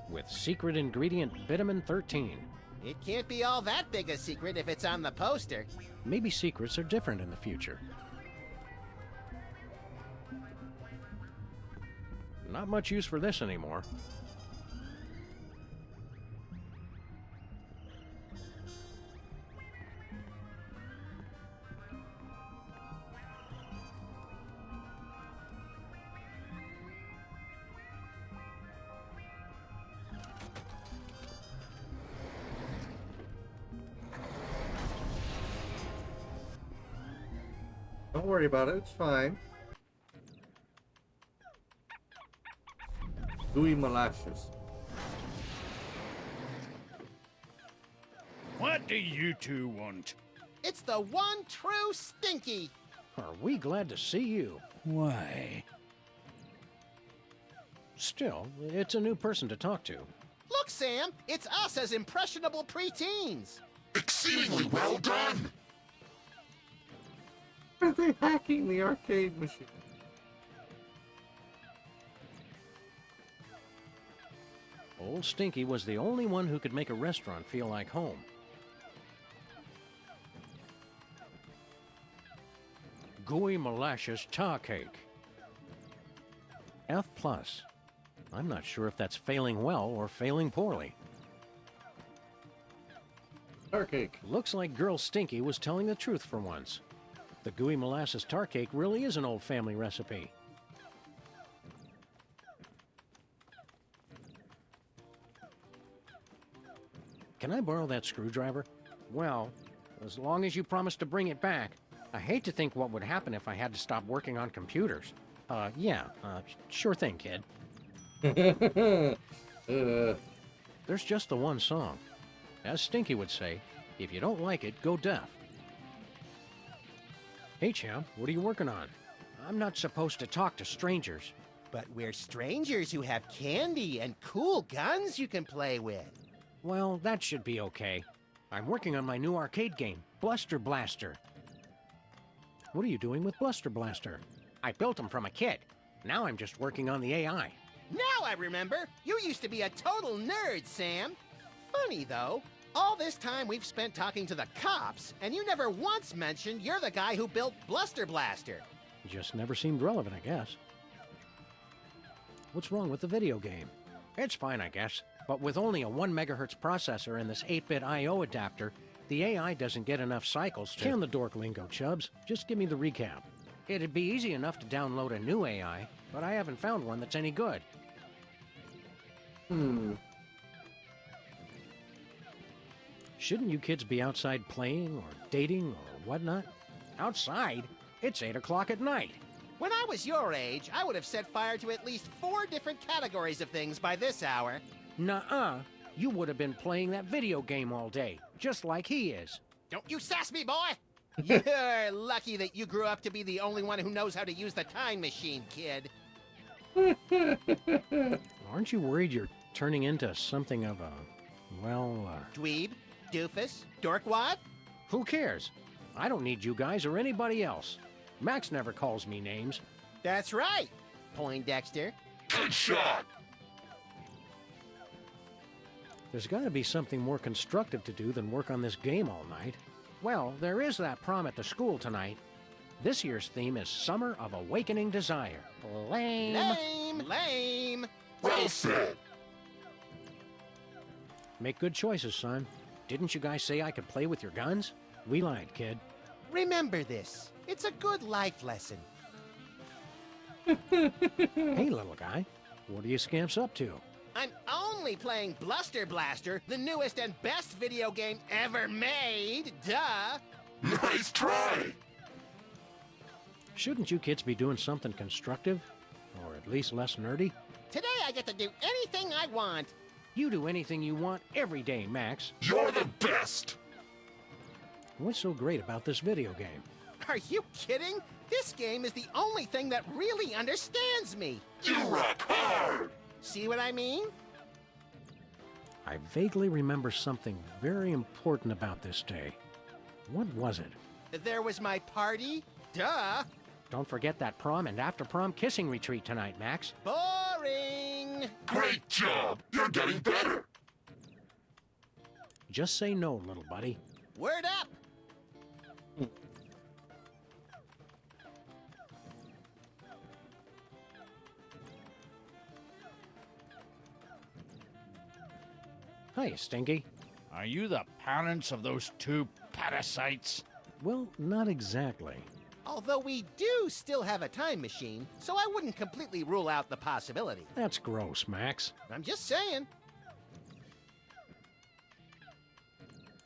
with secret ingredient Vitamin 13.
It can't be all that big a secret if it's on the poster.
Maybe secrets are different in the future. Not much use for this anymore.
Don't worry about it, it's fine. Gooey molasses.
What do you two want?
It's the one true Stinky!
Are we glad to see you?
Why?
Still, it's a new person to talk to.
Look, Sam, it's us as impressionable preteens.
Exceedingly well done!
Are they hacking the arcade machine?
Old Stinky was the only one who could make a restaurant feel like home. Gooey molasses tar cake. F+. I'm not sure if that's failing well or failing poorly.
Tar cake.
Looks like Girl Stinky was telling the truth for once. The gooey molasses tar cake really is an old family recipe. Can I borrow that screwdriver? Well, as long as you promise to bring it back. I hate to think what would happen if I had to stop working on computers. Sure thing, kid. There's just the one song. As Stinky would say, if you don't like it, go deaf. Hey, champ, what are you working on? I'm not supposed to talk to strangers.
But we're strangers who have candy and cool guns you can play with.
Well, that should be okay. I'm working on my new arcade game, Bluster Blaster. What are you doing with Bluster Blaster? I built him from a kit. Now I'm just working on the AI.
Now I remember. You used to be a total nerd, Sam. Funny, though. All this time we've spent talking to the cops, and you never once mentioned you're the guy who built Bluster Blaster.
Just never seemed relevant, I guess. What's wrong with the video game? It's fine, I guess. But with only a 1 megahertz processor and this 8-bit I/O adapter, the AI doesn't get enough cycles to... Can the dork lingo, Chubbs. Just give me the recap. It'd be easy enough to download a new AI, but I haven't found one that's any good. Shouldn't you kids be outside playing or dating or whatnot? Outside? It's 8 o'clock at night.
When I was your age, I would have set fire to at least 4 different categories of things by this hour.
Nuh-uh. You would have been playing that video game all day, just like he is.
Don't you sass me, boy! You're lucky that you grew up to be the only one who knows how to use the time machine, kid.
Aren't you worried you're turning into something of a, well,
Dweeb? Doofus? Dorkwad?
who cares? I don't need you guys or anybody else. Max never calls me names.
That's right, Poindexter.
Good shot!
There's got to be something more constructive to do than work on this game all night. Well, there is that prom at the school tonight. This year's theme is Summer of Awakening Desire. Lame.
Lame! Lame!
Well said!
Make good choices, son. Didn't you guys say I could play with your guns? We lied, kid.
Remember this. It's a good life lesson.
Hey, little guy. What are you scamps up to?
I'm only playing Bluster Blaster, the newest and best video game ever made. Duh!
Nice try!
Shouldn't you kids be doing something constructive? Or at least less nerdy?
Today I get to do anything I want.
You do anything you want every day, Max.
You're the best!
What's so great about this video game?
Are you kidding? This game is the only thing that really understands me.
You rock hard!
See what I mean?
I vaguely remember something very important about this day. What was it?
There was my party. Duh!
Don't forget that prom and after-prom kissing retreat tonight, Max.
Boring!
Great job! You're getting better!
Just say no, little buddy.
Word up!
Hi, Stinky.
Are you the parents of those 2 parasites?
Well, not exactly.
Although we do still have a time machine, so I wouldn't completely rule out the possibility.
That's gross, Max.
I'm just saying.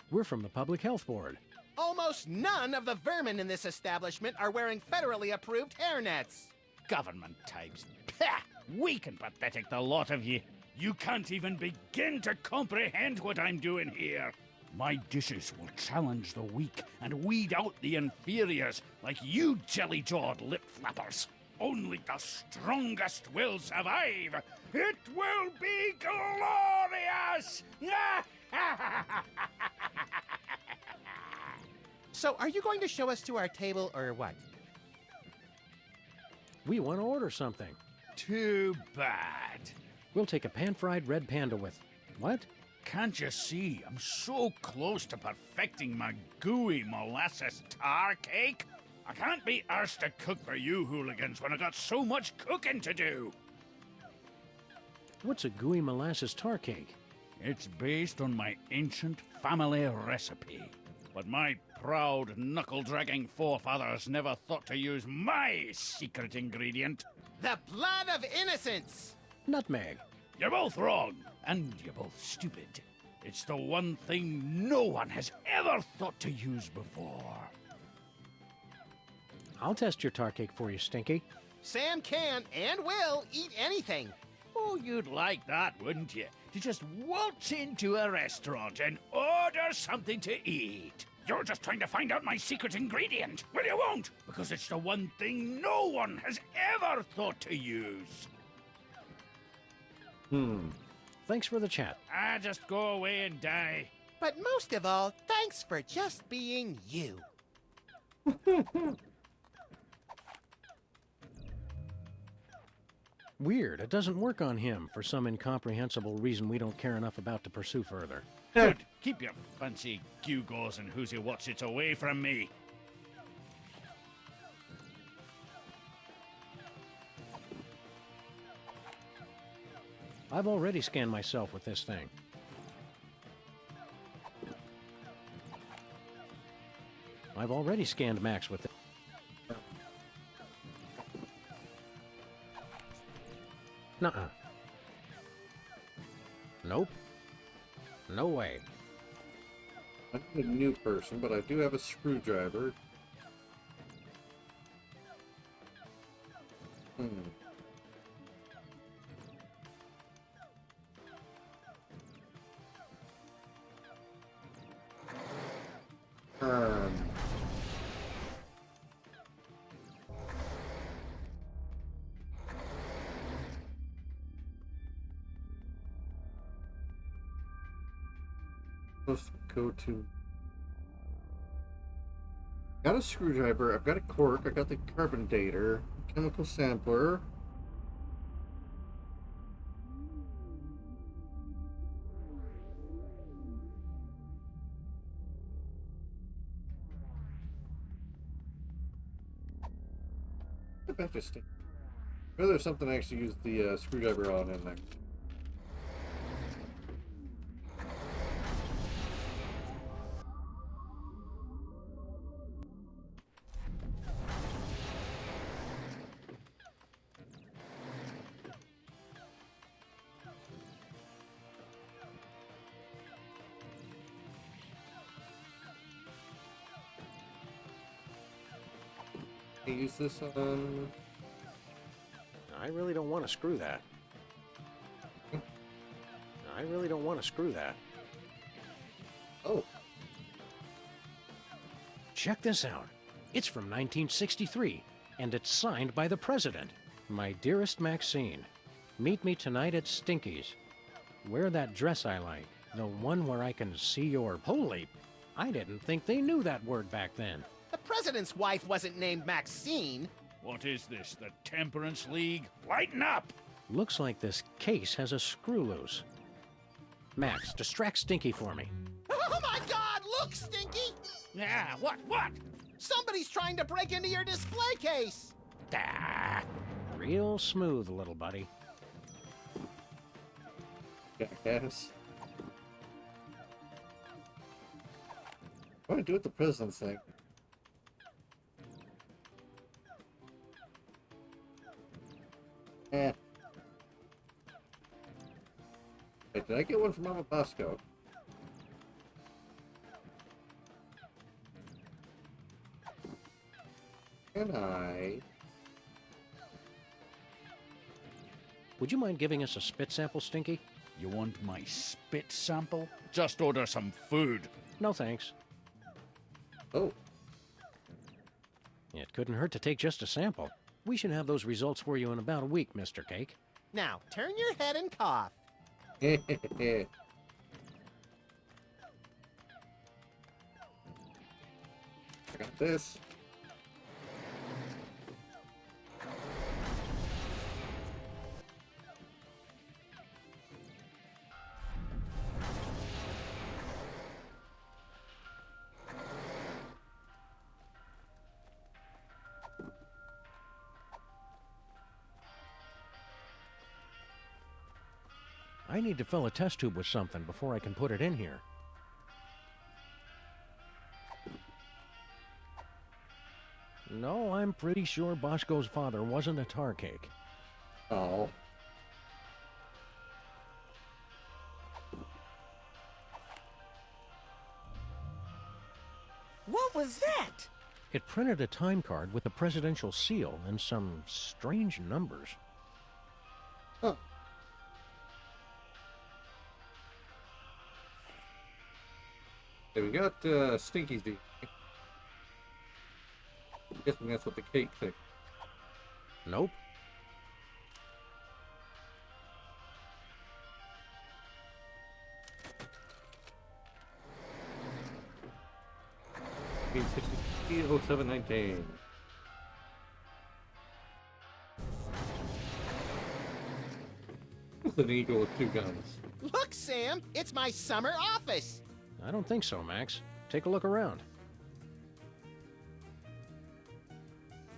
We're from the Public Health Board.
Almost none of the vermin in this establishment are wearing federally approved hairnets.
Government types. Pah! Weak and pathetic, the lot of ye. You can't even begin to comprehend what I'm doing here. My dishes will challenge the weak and weed out the inferiors like you jelly-jawed lip flappers. Only the strongest will survive. It will be glorious!
So are you going to show us to our table or what?
We want to order something.
Too bad.
We'll take a pan-fried red panda with... What?
Can't you see? I'm so close to perfecting my gooey molasses tar cake. I can't be arsed to cook for you hooligans when I got so much cooking to do.
What's a gooey molasses tar cake?
It's based on my ancient family recipe. But my proud, knuckle-dragging forefathers never thought to use my secret ingredient.
The blood of innocence!
Nutmeg.
You're both wrong, and you're both stupid. It's the one thing no one has ever thought to use before.
I'll test your tar cake for you, Stinky.
Sam can and will eat anything.
Oh, you'd like that, wouldn't you? To just waltz into a restaurant and order something to eat. You're just trying to find out my secret ingredient. Well, you won't, because it's the one thing no one has ever thought to use.
Thanks for the chat.
Just go away and die.
But most of all, thanks for just being you.
Weird, it doesn't work on him for some incomprehensible reason we don't care enough about to pursue further.
Good. Keep your fancy gewgaws and who's what's it's away from me.
I've already scanned myself with this thing. I've already scanned Max with it. Nuh-uh. Nope. No way.
I'm a new person, but I do have a screwdriver. Let's go to. Got a screwdriver. I've got a cork. I got the carbon dater, chemical sampler. Back to stick. Maybe there's something I actually use the screwdriver on in there. Use this on.
I really don't want to screw that. I really don't want to screw that.
Oh.
Check this out. It's from 1963, and it's signed by the president. My dearest Maxine, meet me tonight at Stinky's. Wear that dress I like, the one where I can see your... Holy, I didn't think they knew that word back then.
The president's wife wasn't named Maxine.
What is this, the Temperance League? Lighten up!
Looks like this case has a screw loose. Max, distract Stinky for me.
Oh my God! Look, Stinky!
Yeah, what?
Somebody's trying to break into your display case.
Ah,
Real smooth, little buddy.
Jackass. Why do what the president's thing? Eh. Wait, did I get one from Mama Bosco? Can I?
Would you mind giving us a spit sample, Stinky?
you want my spit sample? Just order some food.
No thanks.
Oh.
It couldn't hurt to take just a sample. We should have those results for you in about a week, Mr. Cake.
Now, turn your head and cough.
I got this.
I need to fill a test tube with something before I can put it in here. No, I'm pretty sure Bosco's father wasn't a tar cake.
Oh.
What was that?
It printed a time card with a presidential seal and some strange numbers.
Huh. Okay, we got Stinky's D. Guessing that's what the cake thing.
Nope.
Oh, 0719. It's an eagle with two guns.
Look, Sam, it's my summer office.
I don't think so, Max. Take a look around.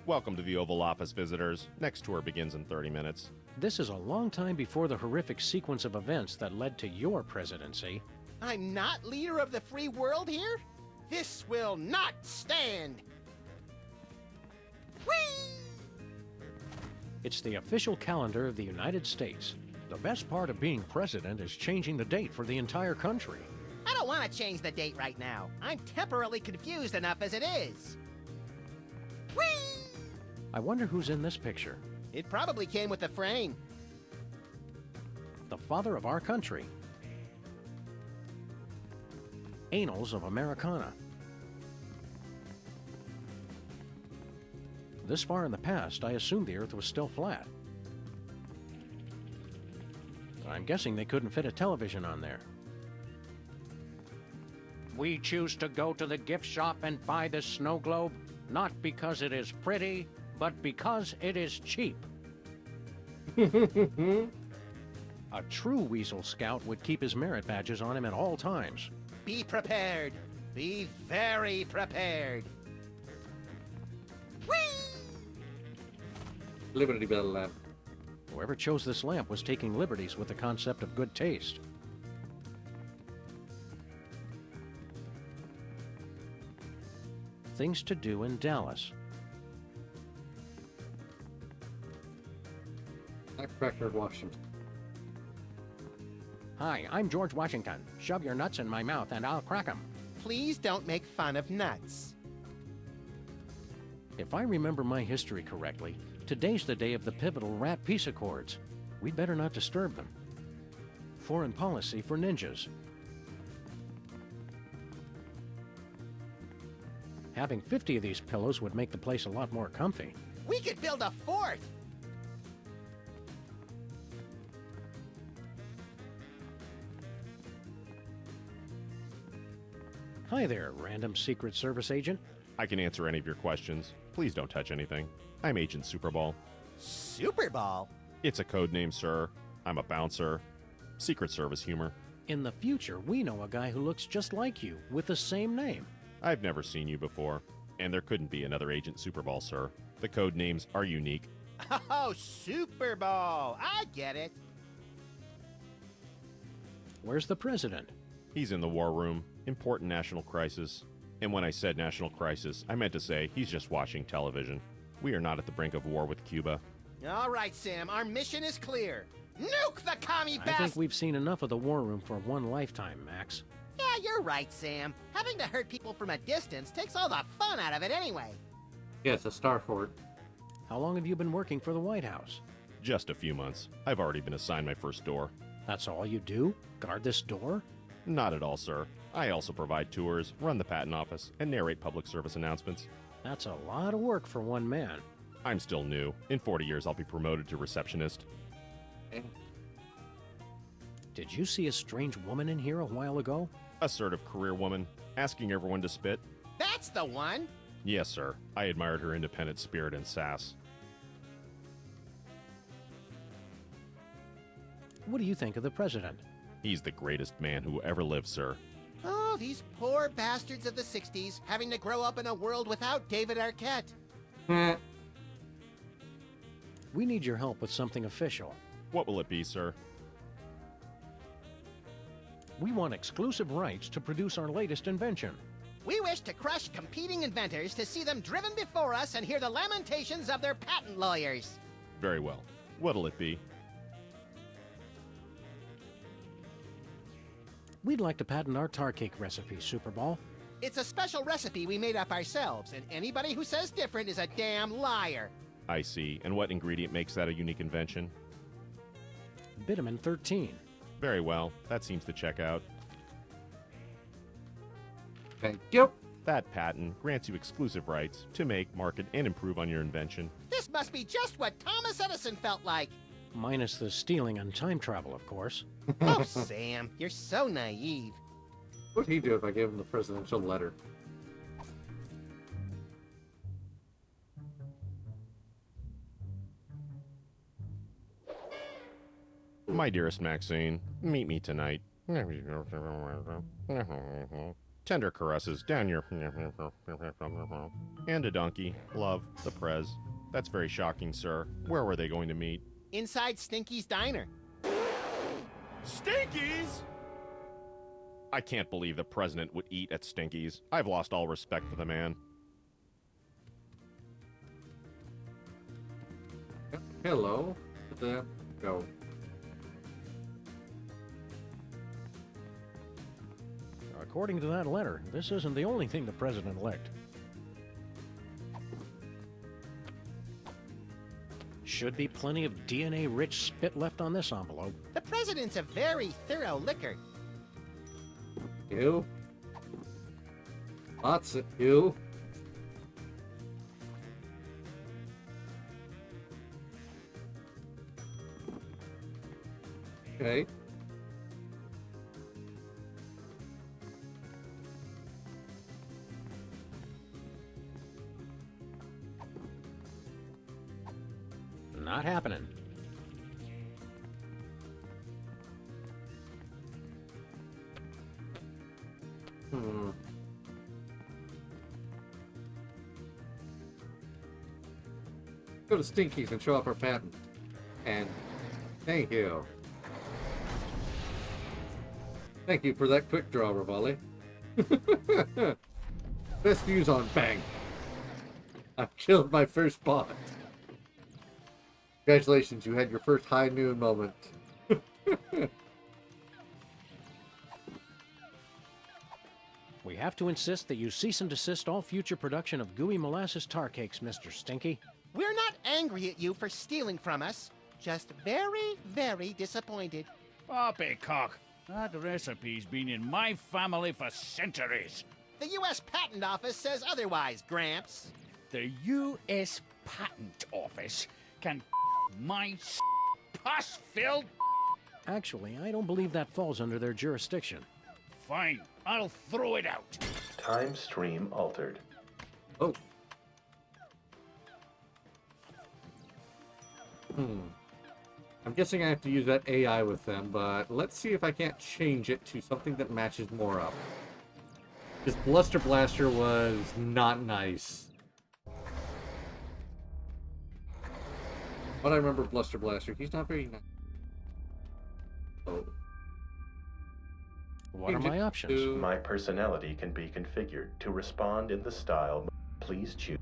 Welcome to the Oval Office, visitors. Next tour begins in 30 minutes.
This is a long time before the horrific sequence of events that led to your presidency.
I'm not leader of the free world here? This will not stand. Whee!
It's the official calendar of the United States. The best part of being president is changing the date for the entire country.
I don't want to change the date right now. I'm temporarily confused enough as it is. Whee!
I wonder who's in this picture.
It probably came with the frame.
The father of our country. Annals of Americana. This far in the past, I assumed the Earth was still flat. I'm guessing they couldn't fit a television on there. We choose to go to the gift shop and buy this snow globe, not because it is pretty, but because it is cheap. A true Weasel Scout would keep his merit badges on him at all times.
Be prepared. Be very prepared. Whee!
Liberty Bell lamp.
Whoever chose this lamp was taking liberties with the concept of good taste. Things to do in Dallas.
Nutcracker, Washington.
Hi, I'm George Washington. Shove your nuts in my mouth and I'll crack 'em.
Please don't make fun of nuts.
If I remember my history correctly, today's the day of the pivotal Rat Peace Accords. We'd better not disturb them. Foreign policy for ninjas. Having 50 of these pillows would make the place a lot more comfy.
We could build a fort.
Hi there, random Secret Service agent.
I can answer any of your questions. Please don't touch anything. I'm Agent Superball.
Super Ball?
It's a code name, sir. I'm a bouncer. Secret Service humor.
In the future, we know a guy who looks just like you, with the same name.
I've never seen you before, and there couldn't be another Agent Superball, sir. The code names are unique.
Oh, Super Ball. I get it.
Where's the president?
He's in the war room. Important national crisis. And when I said national crisis, I meant to say he's just watching television. We are not at the brink of war with Cuba.
All right, Sam. Our mission is clear. Nuke the commie
I
bastard!
think we've seen enough of the war room for one lifetime, Max.
Yeah, you're right, Sam. Having to hurt people from a distance takes all the fun out of it anyway.
Yes, a star fort.
How long have you been working for the White House?
Just a few months. I've already been assigned my first door.
That's all you do? Guard this door?
Not at all, sir. I also provide tours, run the patent office, and narrate public service announcements.
That's a lot of work for one man.
I'm still new. In 40 years, I'll be promoted to receptionist.
Did you see a strange woman in here a while ago?
Assertive career woman, asking everyone to spit.
That's the one.
Yes, sir. I admired her independent spirit and sass.
What do you think of the president?
He's the greatest man who ever lived, sir.
Oh, these poor bastards of the 60s having to grow up in a world without David Arquette.
We need your help with something official.
What will it be, sir?
We want exclusive rights to produce our latest invention.
We wish to crush competing inventors to see them driven before us and hear the lamentations of their patent lawyers.
Very well. What'll it be?
We'd like to patent our tar cake recipe, Superball.
It's a special recipe we made up ourselves, and anybody who says different is a damn liar.
I see. And what ingredient makes that a unique invention?
Vitamin 13.
Very well. That seems to check out.
Thank you.
That patent grants you exclusive rights to make, market, and improve on your invention.
This must be just what Thomas Edison felt like.
Minus the stealing and time travel, of course.
Oh, Sam, you're so naive.
What would he do if I gave him the presidential letter?
My dearest Maxine, meet me tonight. Tender caresses down your... And a donkey. Love, the Prez. That's very shocking, sir. Where were they going to meet?
Inside Stinky's Diner.
Stinkies!
I can't believe the president would eat at Stinky's. I've lost all respect for the man.
Hello. Go.
According to that letter, this isn't the only thing the president-elect. Should be plenty of DNA-rich spit left on this envelope.
The president's a very thorough licker.
You. Lots of you. Okay.
Not happening.
Go to Stinky's and show off our patent. And thank you. Thank you for that quick draw, Rivali. Best views on Bang. I've killed my first bot. Congratulations, you had your first high noon moment.
We have to insist that you cease and desist all future production of gooey molasses tar cakes, Mr. Stinky.
We're not angry at you for stealing from us. Just very, very disappointed.
Poppycock, that recipe's been in my family for centuries.
The U.S. Patent Office says otherwise, Gramps.
The U.S. Patent Office can my pus-filled...
Actually, I don't believe that falls under their jurisdiction.
Fine, I'll throw it out.
Time stream altered.
Oh. I'm guessing I have to use that AI with them, but let's see if I can't change it to something that matches more up. This Bluster Blaster was not nice. But I remember Bluster Blaster. He's not very nice. Oh.
What are my options?
My personality can be configured to respond in the style. Please choose.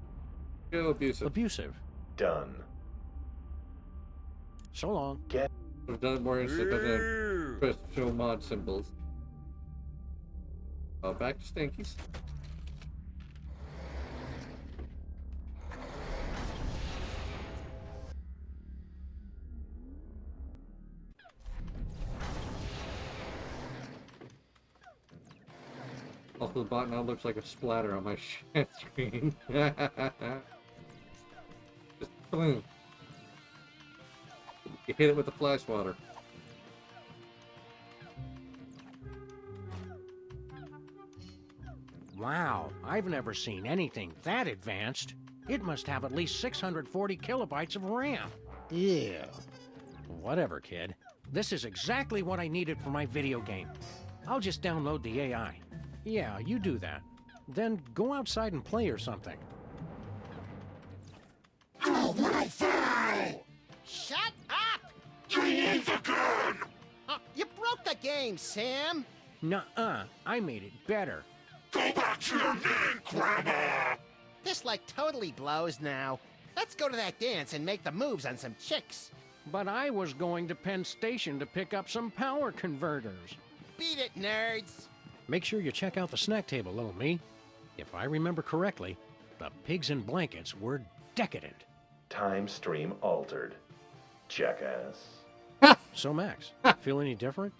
Go abusive.
Abusive.
Done.
So long.
Get.
I've done it more instant than press show mod symbols. Back to Stinkies. Also, the bot now looks like a splatter on my chat screen. Just boom. You hit it with the flash water.
Wow, I've never seen anything that advanced. It must have at least 640 kilobytes of RAM. Ew. Whatever, kid. This is exactly what I needed for my video game. I'll just download the AI. Yeah, you do that. Then go outside and play or something.
Oh, what a foul!
Shut up!
You need the gun!
You broke the game, Sam.
Nuh-uh, I made it better.
Go back to your man, Grandma!
This like totally blows now. Let's go to that dance and make the moves on some chicks.
But I was going to Penn Station to pick up some power converters.
Beat it, nerds.
Make sure you check out the snack table, little me. If I remember correctly, the pigs in blankets were decadent.
Time stream altered. Jackass.
So, Max, feel any different?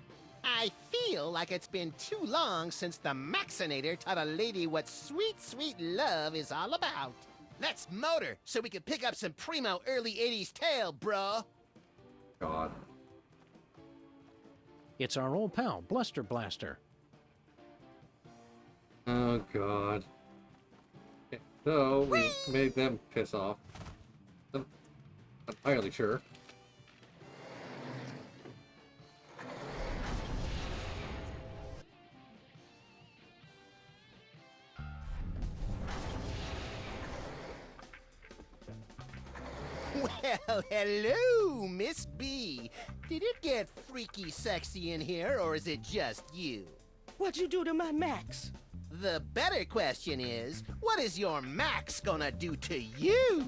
I feel like it's been too long since the Maxinator taught a lady what sweet, sweet love is all about. Let's motor so we can pick up some primo early 80s tail, bro.
God.
It's our old pal, Bluster Blaster.
Oh, God. Okay, so, we made them piss off. I'm not entirely sure.
Well, hello, Miss B. Did it get freaky sexy in here, or is it just you?
What'd you do to my Max?
The better question is, what is your Max gonna do to you?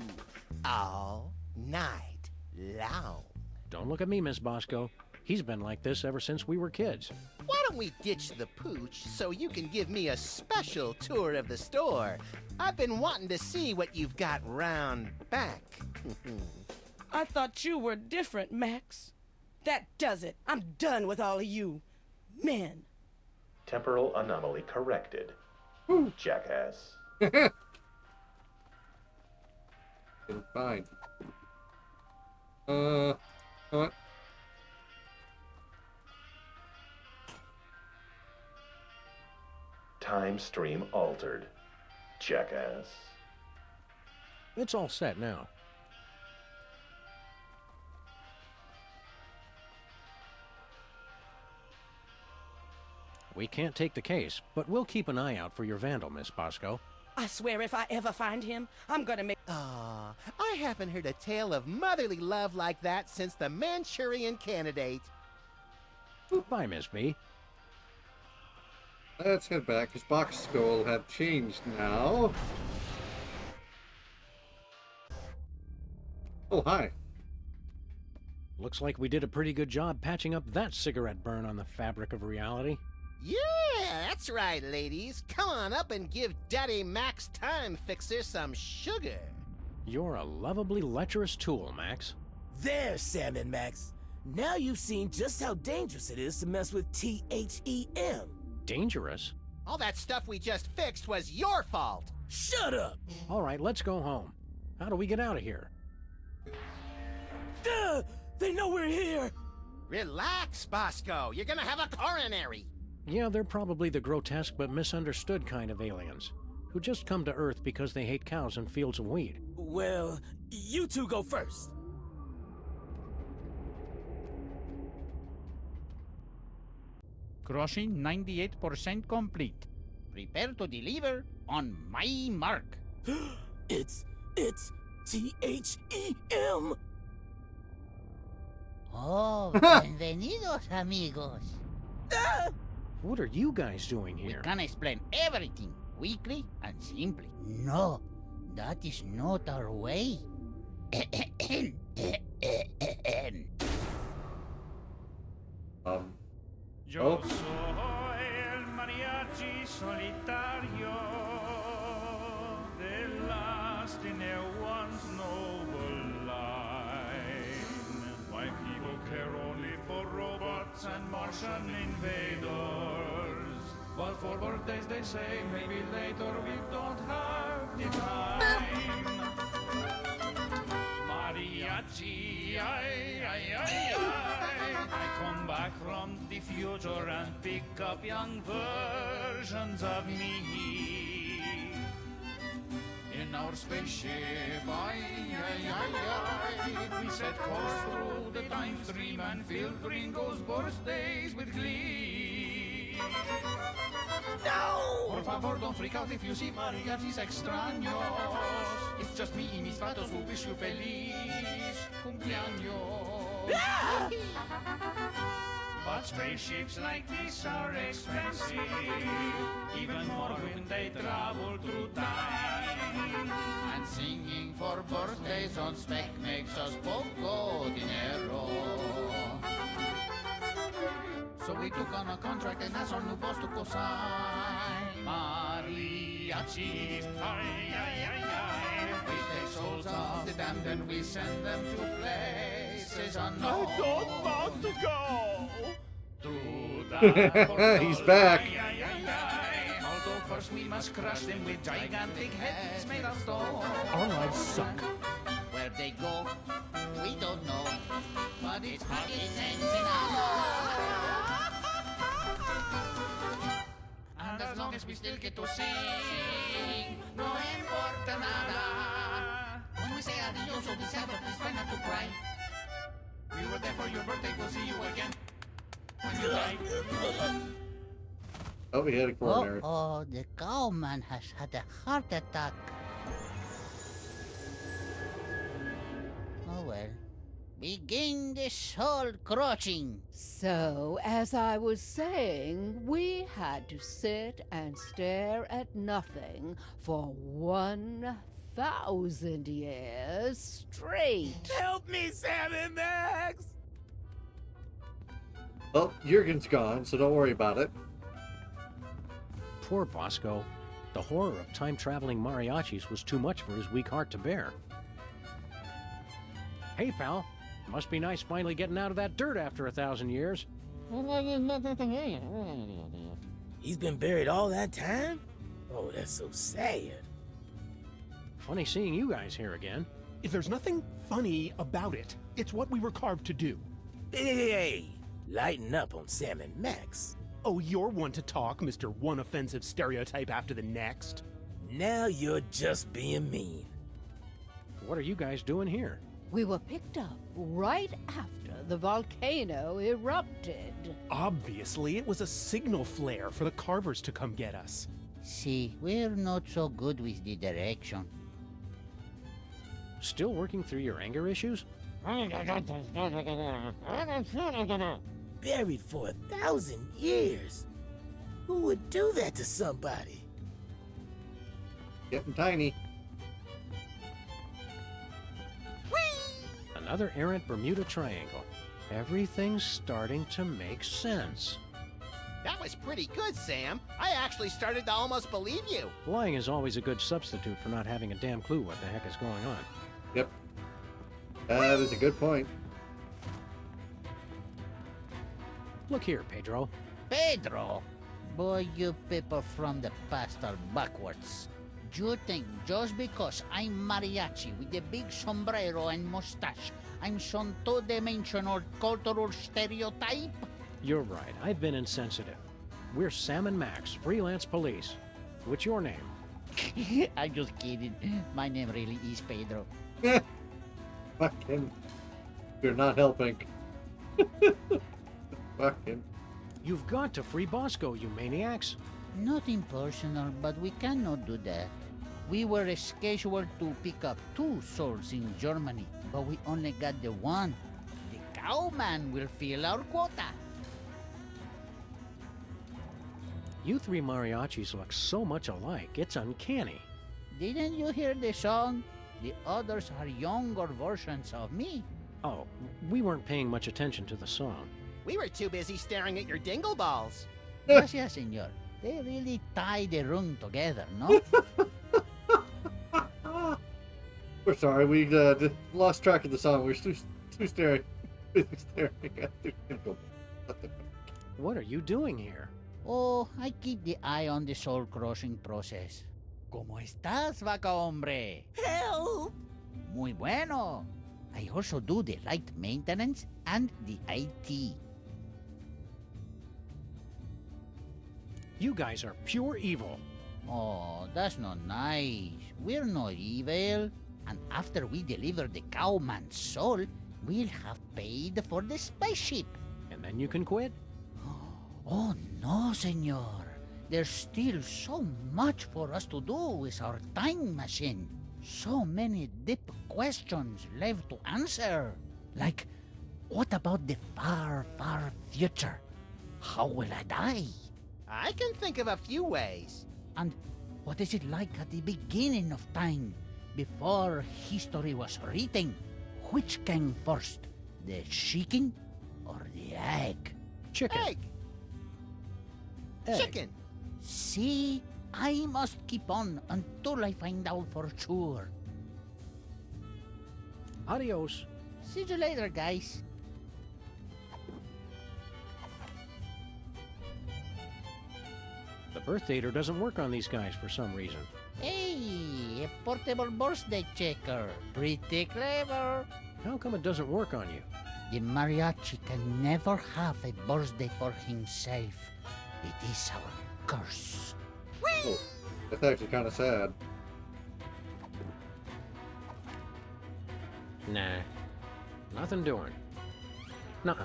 All night long.
Don't look at me, Miss Bosco. He's been like this ever since we were kids.
Why don't we ditch the pooch so you can give me a special tour of the store? I've been wanting to see what you've got round back.
I thought you were different, Max. That does it. I'm done with all of you. Men.
Temporal anomaly corrected. Jackass.
Been fine. What?
Time stream altered. Jackass.
It's all set now. We can't take the case, but we'll keep an eye out for your vandal, Miss Bosco.
I swear if I ever find him, I'm gonna make...
Aw, I haven't heard a tale of motherly love like that since the Manchurian Candidate.
Bye, Miss B.
Let's head back, because Bosco will have changed now. Oh, hi.
Looks like we did a pretty good job patching up that cigarette burn on the fabric of reality.
Yeah, that's right, ladies. Come on up and give Daddy Max Time Fixer some sugar.
You're a lovably lecherous tool, Max.
There, Sam and Max. Now you've seen just how dangerous it is to mess with THEM.
Dangerous?
All that stuff we just fixed was your fault.
Shut up!
All right, let's go home. How do we get out of here?
Duh! They know we're here!
Relax, Bosco. You're gonna have a coronary.
Yeah, they're probably the grotesque but misunderstood kind of aliens, who just come to Earth because they hate cows and fields of weed.
Well, you two go first.
Crossing 98% complete. Prepare to deliver on my mark.
It's THEM!
Oh, bienvenidos, amigos.
Ah!
What are you guys doing here?
We can explain everything quickly and simply.
No, that is not our way.
Yo soy el mariachi solitario, the last in a once noble line. Why people care only for robots and Martian invaders. But for birthdays they say maybe later we don't have the time. Mariachi, ay, ay, ay, ay. I come back from the future and pick up young versions of me. In our spaceship, ay, ay, ay, ay. We set course through the time stream and filled Ringo's birthdays with glee.
No!
Por favor, don't freak out if you see mariachis extraños. It's just me y mis vatos who wish you feliz cumpleaños.
Ah!
But spaceships like this are expensive, even more when they travel through time. And singing for birthdays on spec makes us poco dinero. So we took on a contract and asked our new boss to co-sign. Mariachis, ay, ay, ay, ay. We take souls of the damned and we send them to places unknown.
I don't want to go!
Through
He's back.
Although first we must crush them with gigantic heads made of stone.
Our lives suck.
Where they go, we don't know. But it's hardly sense in And as long as we still get to sing, no importa nada. When we say adios or we sever, please try not to cry. We were there for your birthday, we'll see you again. When you die.
Oh, we had a coronary.
Oh, the cowman has had a heart attack. Oh well. Begin the soul crushing.
So, as I was saying, we had to sit and stare at nothing for 1,000 years straight.
Help me, Sam and Max!
Well, Jurgen's gone, so don't worry about it.
Poor Bosco. The horror of time-traveling mariachis was too much for his weak heart to bear. Hey, pal. Must be nice finally getting out of that dirt after 1,000 years.
He's been buried all that time? Oh, that's so sad.
Funny seeing you guys here again.
If there's nothing funny about it, it's what we were carved to do.
Hey, lighten up on Sam and Max.
Oh, you're one to talk, Mr. One Offensive Stereotype after the next.
Now you're just being mean.
What are you guys doing here?
We were picked up right after the volcano erupted.
Obviously, it was a signal flare for the carvers to come get us.
See, we're not so good with the direction.
Still working through your anger issues?
Buried for 1,000 years? Who would do that to somebody?
Getting tiny.
Another errant Bermuda Triangle. Everything's starting to make sense.
That was pretty good, Sam. I actually started to almost believe you.
Lying is always a good substitute for not having a damn clue what the heck is going on.
Yep. That is a good point.
Look here, Pedro.
Pedro! Boy, you people from the past are backwards. You think just because I'm mariachi with a big sombrero and mustache, I'm some two-dimensional cultural stereotype?
You're right. I've been insensitive. We're Sam and Max, freelance police. What's your name?
I'm just kidding. My name really is Pedro.
Fucking. You're not helping. Fucking.
You've got to free Bosco, you maniacs.
Nothing personal, but we cannot do that. We were scheduled to pick up 2 souls in Germany, but we only got the one. The cowman will fill our quota.
You three mariachis look so much alike, it's uncanny.
Didn't you hear the song? The others are younger versions of me.
Oh, we weren't paying much attention to the song.
We were too busy staring at your dingle balls.
Gracias, senor. They really tie the room together, no?
We're sorry, we lost track of the song. We're too staring at the people.
What are you doing here?
Oh, I keep the eye on the soul-crushing process. ¿Cómo estás, vaca hombre?
Help!
Muy bueno. I also do the light maintenance and the IT.
You guys are pure evil.
Oh, that's not nice. We're not evil. And after we deliver the cowman's soul, we'll have paid for the spaceship.
And then you can quit?
Oh, no, senor. There's still so much for us to do with our time machine. So many deep questions left to answer. Like, what about the far, far future? How will I die?
I can think of a few ways.
And what is it like at the beginning of time, before history was written? Which came first, the chicken or the egg?
Chicken.
Egg. Chicken.
See, I must keep on until I find out for sure.
Adios.
See you later, guys.
birth dater doesn't work on these guys for some reason.
Hey, a portable birthday checker. Pretty clever.
How come it doesn't work on you?
The mariachi can never have a birthday for himself. It is our curse.
Oh, that's actually kind of sad.
Nah. Nothing doing. Nuh-uh.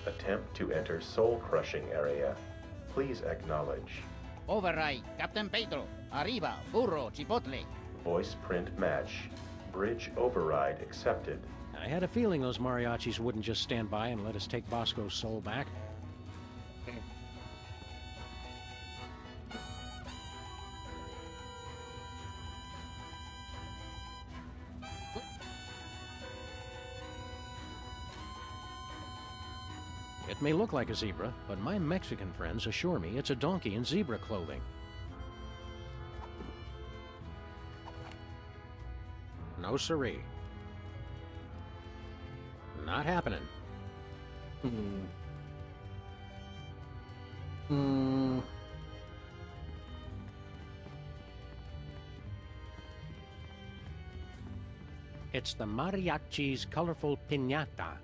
Attempt to enter Soul Crushing area. Please acknowledge.
Override, Captain Pedro. Arriba, burro, chipotle.
Voice print match. Bridge override accepted.
I had a feeling those mariachis wouldn't just stand by and let us take Bosco's soul back. It may look like a zebra, but my Mexican friends assure me it's a donkey in zebra clothing. No siree. Not happening. It's the mariachi's colorful piñata.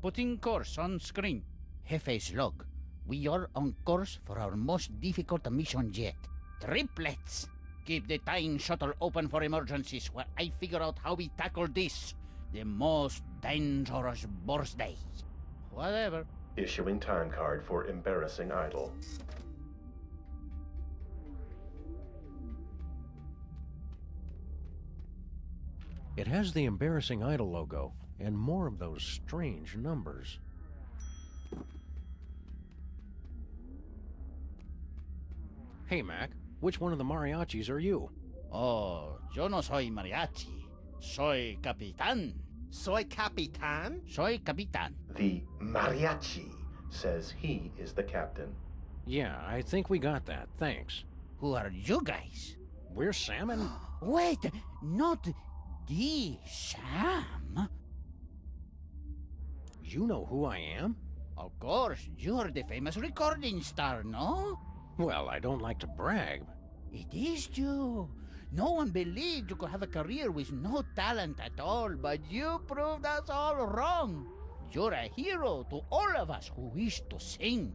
Putting course on screen. Jefe's log. We are on course for our most difficult mission yet. Triplets! Keep the time shuttle open for emergencies while I figure out how we tackle this. The most dangerous birthday. Whatever.
Issuing time card for embarrassing idol.
It has the embarrassing idol logo, and more of those strange numbers. Hey, Mac, which one of the mariachis are you?
Oh, yo no soy mariachi. Soy capitán.
Soy Capitan?
Soy capitán.
The mariachi says he is the captain.
Yeah, I think we got that. Thanks.
Who are you guys?
We're Salmon?
Wait, not the Sam?
You know who I am?
Of course, you're the famous recording star, no?
Well, I don't like to brag.
It is you. No one believed you could have a career with no talent at all, but you proved us all wrong. You're a hero to all of us who wish to sing.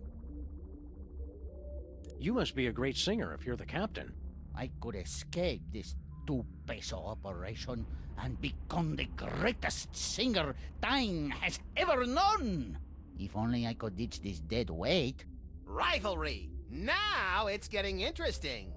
You must be a great singer if you're the captain.
I could escape this two-peso operation and become the greatest singer time has ever known. If only I could ditch this dead weight.
Rivalry! Now it's getting interesting.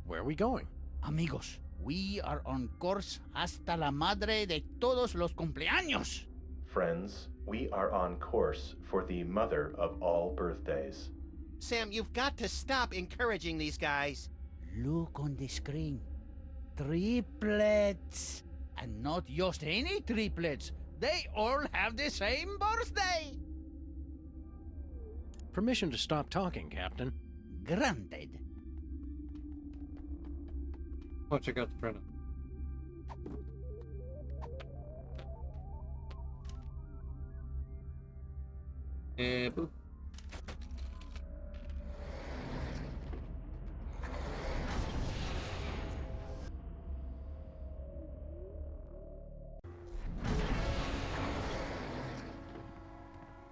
Where are we going?
Amigos, we are on course hasta la madre de todos los cumpleaños.
Friends, we are on course for the mother of all birthdays.
Sam, you've got to stop encouraging these guys.
Look on the screen. Triplets. And not just any triplets. They all have the same birthday.
Permission to stop talking, Captain.
Granted.
Oh, check out the printer. And boop.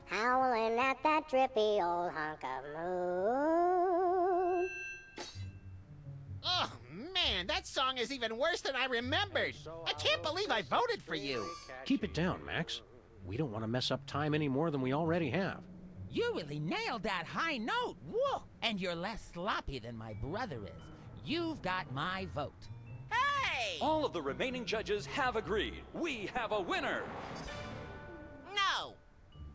Howling at that drippy old hunk of moon.
Oh, man, that song is even worse than I remembered. I can't believe I voted for you.
Keep it down, Max. We don't want to mess up time any more than we already have.
You really nailed that high note. Whoa! And you're less sloppy than my brother is. You've got my vote.
Hey!
All of the remaining judges have agreed. We have a winner!
No!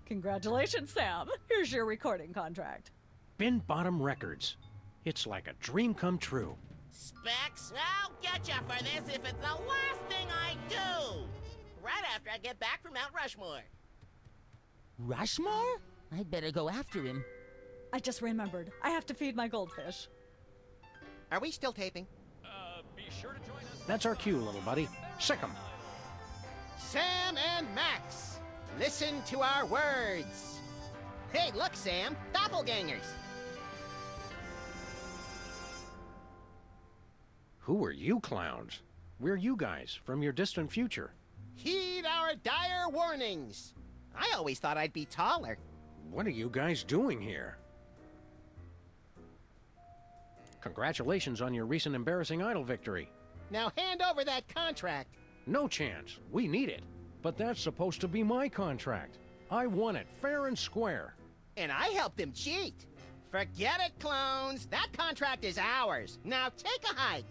Congratulations, Sam. Here's your recording contract.
Bin Bottom Records. It's like a dream come true.
Specs, I'll get you for this if it's the last thing I do! Right after I get back from Mount Rushmore.
Rushmore? I'd better go after him.
I just remembered. I have to feed my goldfish.
Are we still taping?
Be sure to join us.
That's our cue, little buddy. Sick 'em.
Sam and Max, listen to our words. Hey, look, Sam, doppelgangers.
Who are you clowns? We're you guys from your distant future.
Heed our dire warnings. I always thought I'd be taller.
What are you guys doing here? Congratulations on your recent embarrassing idol victory.
Now hand over that contract.
No chance. We need it. But that's supposed to be my contract. I won it, fair and square.
And I helped him cheat. Forget it, clones. That contract is ours. Now take a hike.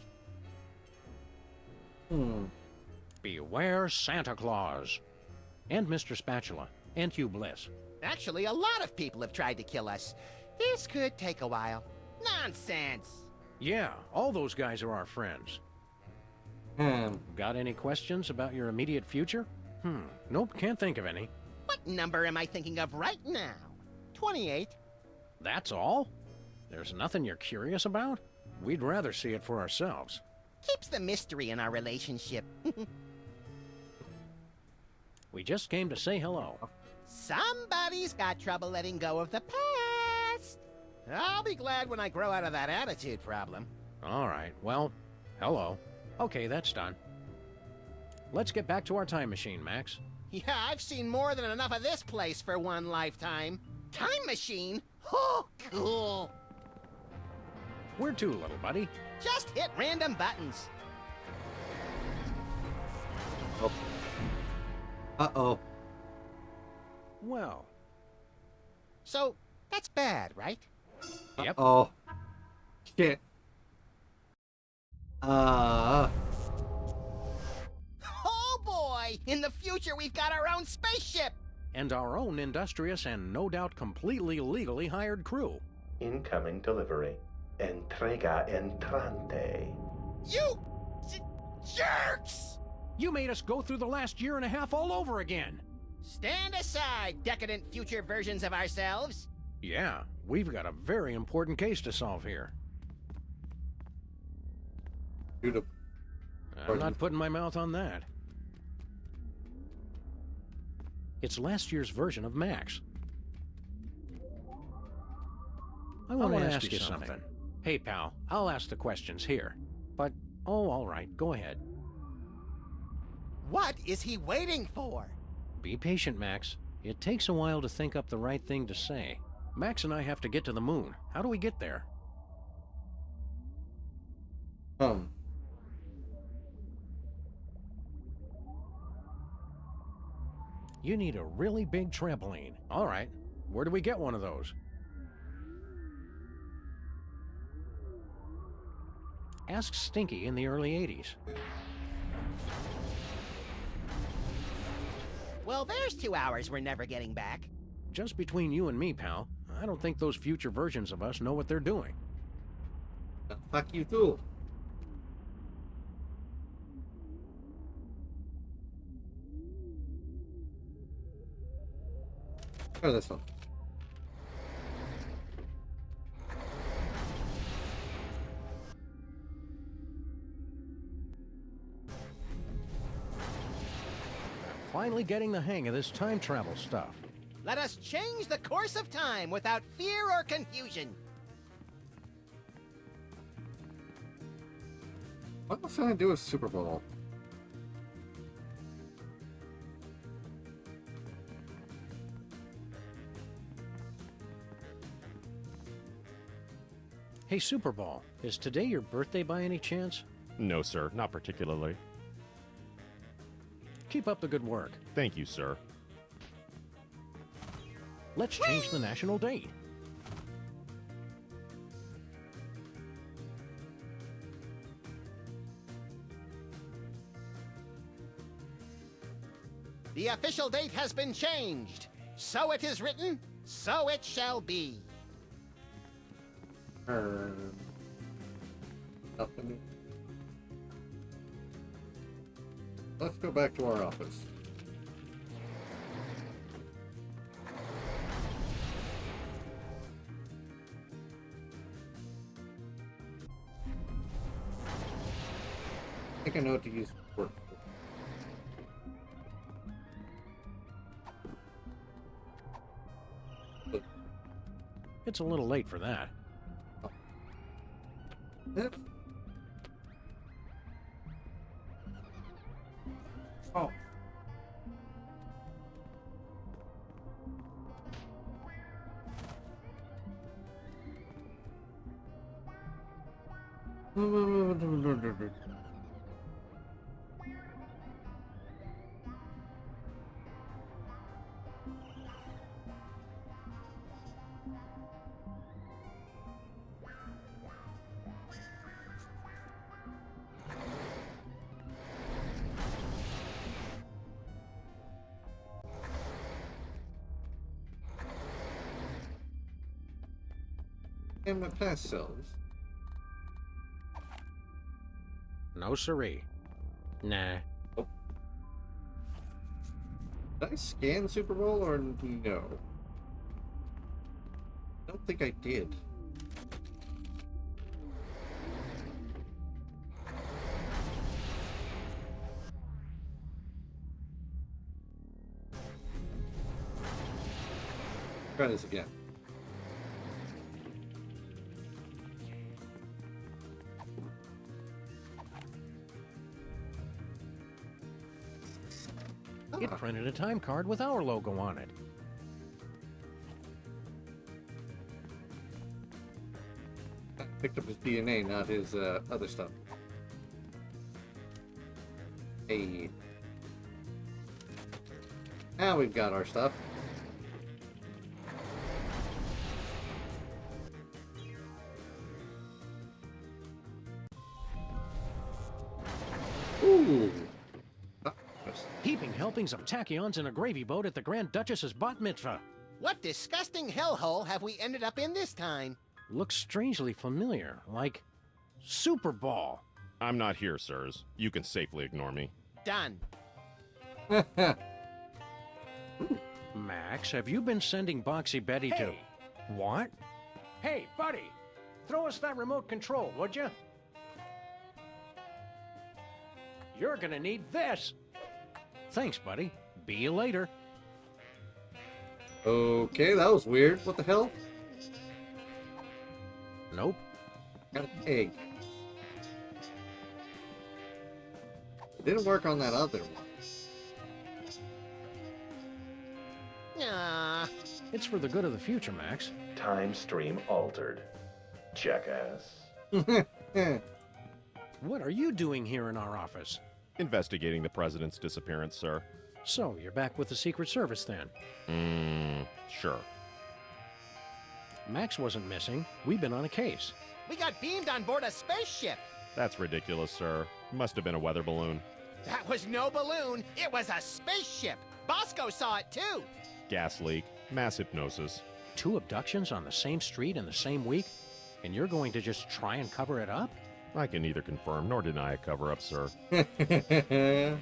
Beware Santa Claus. And Mr. Spatula. And Hugh Bliss.
Actually, a lot of people have tried to kill us. This could take a while. Nonsense.
Yeah, all those guys are our friends. Got any questions about your immediate future? Nope, can't think of any.
What number am I thinking of right now? 28.
That's all? There's nothing you're curious about? We'd rather see it for ourselves.
Keeps the mystery in our relationship.
We just came to say hello.
Somebody's got trouble letting go of the past. I'll be glad when I grow out of that attitude problem.
All right, well, hello. Okay, that's done. Let's get back to our time machine, Max.
Yeah, I've seen more than enough of this place for one lifetime. Time machine? Oh, cool.
Where to, little buddy?
Just hit random buttons.
Oh. Uh-oh.
Well.
So, that's bad, right?
Yep.
Oh. Shit.
Oh boy! In the future, we've got our own spaceship!
And our own industrious and no doubt completely legally hired crew.
Incoming delivery. Entrega entrante.
You jerks!
You made us go through the last year and a half all over again.
Stand aside, decadent future versions of ourselves.
Yeah, we've got a very important case to solve here. I'm not putting my mouth on that. It's last year's version of Max. I want to ask you something. Hey, pal, I'll ask the questions here. But, oh, all right, go ahead.
What is he waiting for?
Be patient, Max. It takes a while to think up the right thing to say. Max and I have to get to the moon. How do we get there? You need a really big trampoline. All right. Where do we get one of those? Ask Stinky in the early 80s.
Well, there's 2 hours we're never getting back.
Just between you and me, pal, I don't think those future versions of us know what they're doing.
Fuck you too. Try this one.
Finally getting the hang of this time travel stuff.
Let us change the course of time without fear or confusion.
What was I gonna do with Super Bowl?
Hey, Super Ball, is today your birthday by any chance?
No, sir, not particularly.
Keep up the good work.
Thank you, sir.
Let's change the national date.
The official date has been changed. So it is written, so it shall be.
Nothing. Let's go back to our office. I think I know what to use for.
It's a little late for that.
Yep. Oh. And my past selves.
No siree. Nah.
Oh. Did I scan Super Bowl or no? I don't think I did. Try this again.
It printed a time card with our logo on it.
I picked up his DNA, not his other stuff. Hey. Now we've got our stuff. Ooh.
Heaping helpings of tachyons in a gravy boat at the Grand Duchess's bat mitzvah.
What disgusting hellhole have we ended up in this time?
Looks strangely familiar, like Super Ball.
I'm not here, sirs. You can safely ignore me.
Done.
Max, have you been sending Boxy Betty to... What? Hey, buddy! Throw us that remote control, would you? You're gonna need this! Thanks, buddy. Be you later.
Okay, that was weird. What the hell?
Nope.
Got an egg. It didn't work on that other one.
Nah.
It's for the good of the future, Max.
Time stream altered. Jackass.
What are you doing here in our office?
Investigating the president's disappearance, sir.
So, you're back with the Secret Service then?
Sure.
Max wasn't missing. We've been on a case.
We got beamed on board a spaceship.
That's ridiculous, sir. Must have been a weather balloon.
That was no balloon. It was a spaceship. Bosco saw it too.
Gas leak. Mass hypnosis.
2 abductions on the same street in the same week? And you're going to just try and cover it up?
I can neither confirm nor deny a cover-up, sir.
Can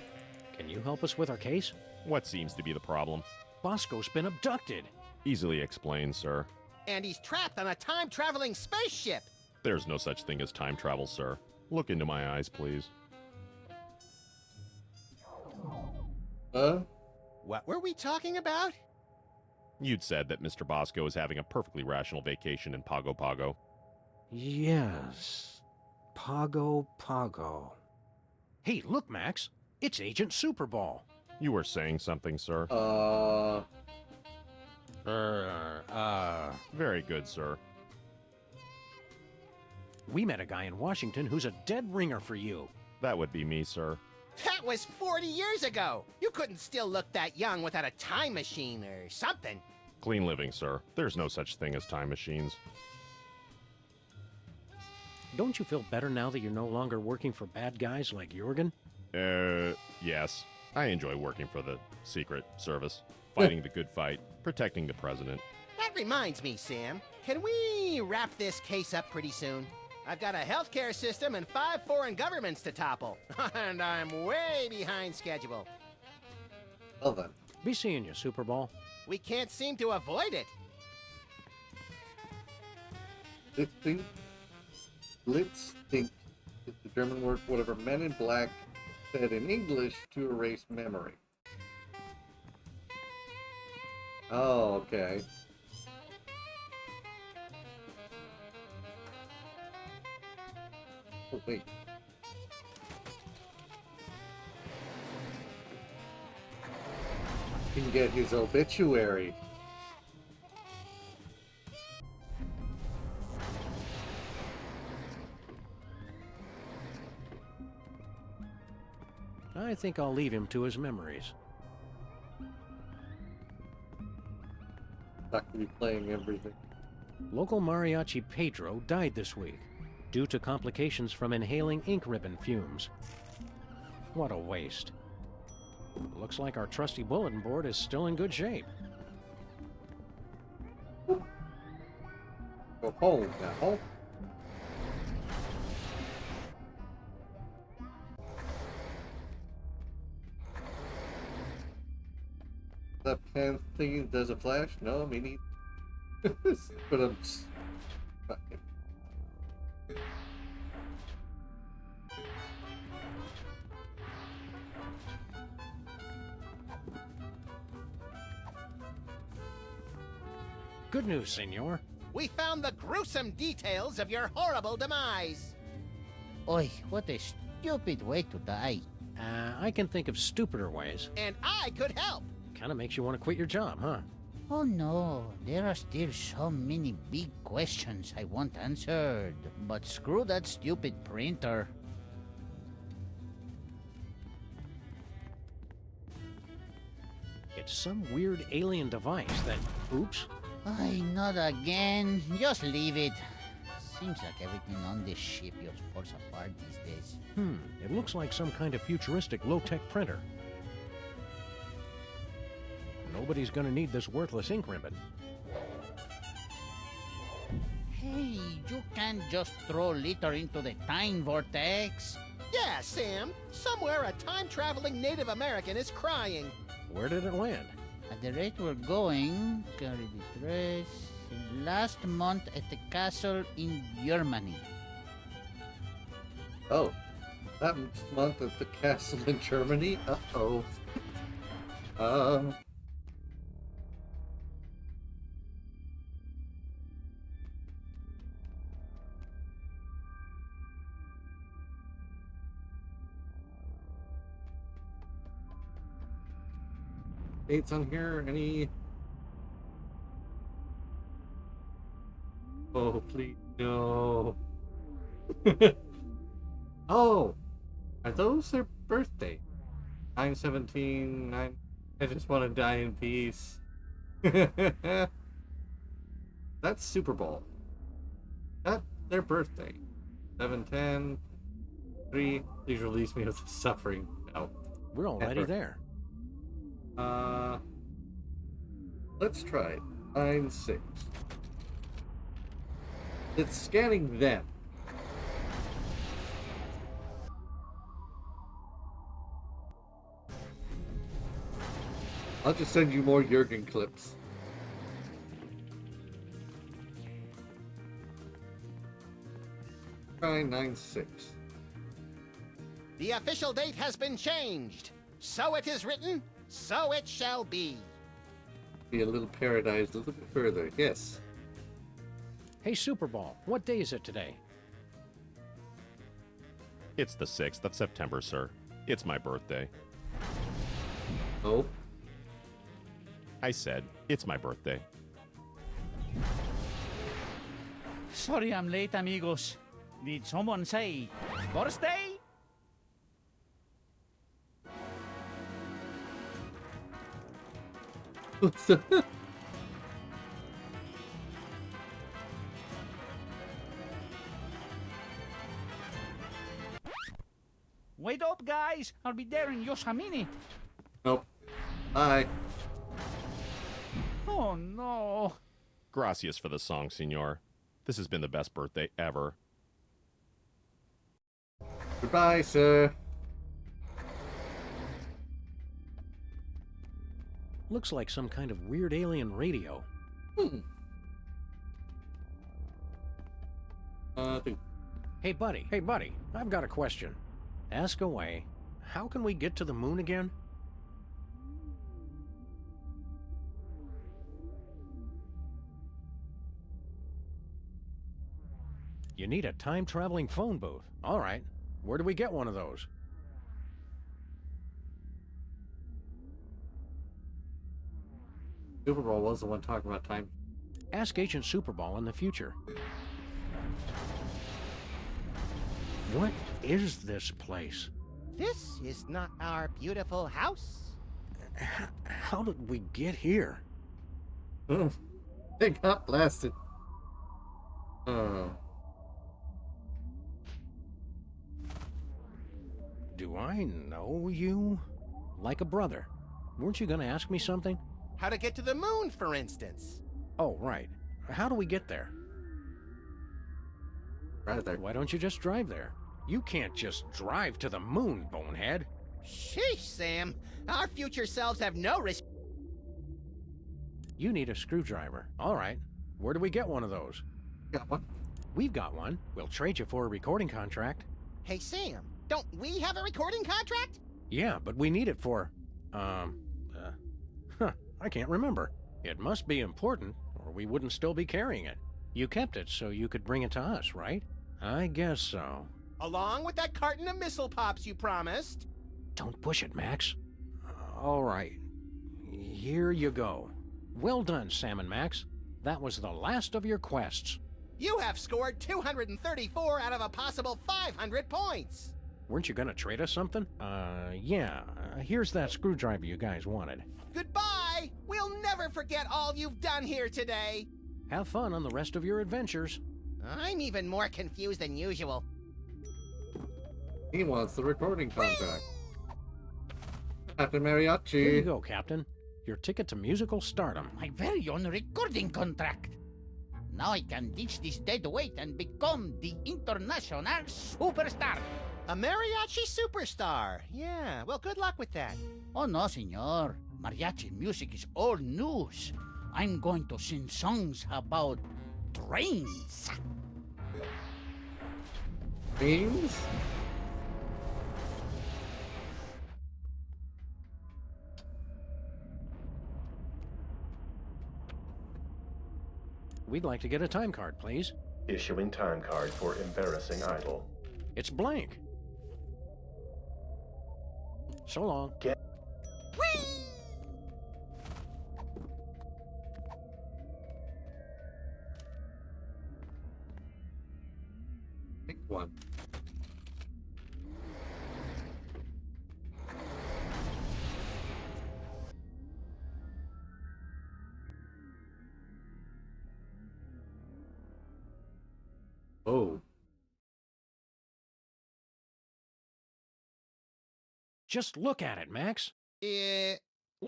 you help us with our case?
What seems to be the problem?
Bosco's been abducted.
Easily explained, sir.
And he's trapped on a time-traveling spaceship.
There's no such thing as time travel, sir. Look into my eyes, please.
What were we talking about?
You'd said that Mr. Bosco is having a perfectly rational vacation in Pago Pago.
Yes. Pago Pago. Hey, look, Max. It's Agent Super Ball.
You were saying something, sir. Very good, sir.
We met a guy in Washington who's a dead ringer for you.
That would be me, sir.
That was 40 years ago. You couldn't still look that young without a time machine or something.
Clean living, sir. There's no such thing as time machines.
Don't you feel better now that you're no longer working for bad guys like Jurgen?
Yes. I enjoy working for the Secret Service. Fighting the good fight. Protecting the president.
That reminds me, Sam. Can we wrap this case up pretty soon? I've got a healthcare system and 5 foreign governments to topple. And I'm way behind schedule.
Well then.
Be seeing you, Super Ball.
We can't seem to avoid it.
Blitzstink is the German word for whatever Men in Black said in English to erase memory. Oh, okay. Oh, wait. He can get his obituary.
I think I'll leave him to his memories.
Not gonna be playing everything.
Local mariachi Pedro died this week due to complications from inhaling ink ribbon fumes. What a waste. Looks like our trusty bulletin board is still in good shape.
Go home now. That pan thing does a flash? No, me neither. But I'm fucking.
Good news, senor.
We found the gruesome details of your horrible demise.
Oi, what a stupid way to die.
I can think of stupider ways.
And I could help.
Kinda makes you want to quit your job, huh?
Oh no, there are still so many big questions I want answered. But screw that stupid printer.
It's some weird alien device that... Oops.
Ay, not again. Just leave it. Seems like everything on this ship just falls apart these days.
It looks like some kind of futuristic low-tech printer. Nobody's gonna need this worthless ink ribbon.
Hey, you can't just throw litter into the time vortex.
Yeah, Sam. Somewhere a time-traveling Native American is crying.
Where did it land?
At the rate we're going, carry the dress. Last month at the castle in Germany.
Oh, that month at the castle in Germany? Uh-oh. Dates on here? Any? Oh, please, no. Oh, are those their birthday? 9/17, 9. I just want to die in peace. That's Super Bowl. That's their birthday. 7/10, 3. Please release me of the suffering. No.
We're already there.
Let's try it. 9/6. It's scanning them. I'll just send you more Jurgen clips. Try 9/6.
The official date has been changed. So it is written, so it shall be.
Be a little paradise a little bit further. Yes.
Hey, Super Ball, what day is it today?
It's the 6th of September, sir. It's my birthday.
Oh?
I said, it's my birthday.
Sorry I'm late, amigos. Did someone say birthday? Wait up, guys. I'll be there in just a minute.
Nope. Bye.
Oh, no.
Gracias for the song, senor. This has been the best birthday ever.
Goodbye, sir.
Looks like some kind of weird alien radio. Hey, buddy. Hey, buddy. I've got a question. Ask away. How can we get to the moon again? You need a time-traveling phone booth. All right. Where do we get one of those?
Superball was the one talking about time.
Ask Agent Superball in the future. What is this place?
This is not our beautiful house.
How did we get here?
They got blasted. Oh.
Do I know you? Like a brother. Weren't you gonna ask me something?
How to get to the moon, for instance.
Oh, right. How do we get there?
Right there.
Why don't you just drive there? You can't just drive to the moon, bonehead.
Sheesh, Sam. Our future selves have no respect.
You need a screwdriver. All right. Where do we get one of those?
Got one.
We've got one. We'll trade you for a recording contract.
Hey, Sam, don't we have a recording contract?
Yeah, but we need it for... I can't remember. It must be important, or we wouldn't still be carrying it. You kept it so you could bring it to us, right? I guess so.
Along with that carton of missile pops you promised.
Don't push it, Max. All right. Here you go. Well done, Sam and Max. That was the last of your quests.
You have scored 234 out of a possible 500 points.
Weren't you gonna trade us something? Yeah. Here's that screwdriver you guys wanted.
Goodbye! We'll never forget all you've done here today.
Have fun on the rest of your adventures.
I'm even more confused than usual.
He wants the recording contract. Captain Mariachi.
Here you go, Captain. Your ticket to musical stardom.
My very own recording contract. Now I can ditch this dead weight and become the international superstar.
A mariachi superstar. Yeah, well, good luck with that.
Oh, no, senor. Mariachi music is old news. I'm going to sing songs about trains.
Trains?
We'd like to get a time card, please.
Issuing time card for embarrassing idol.
It's blank. So long.
Get.
Whee!
Pick one. Oh.
Just look at it, Max.
What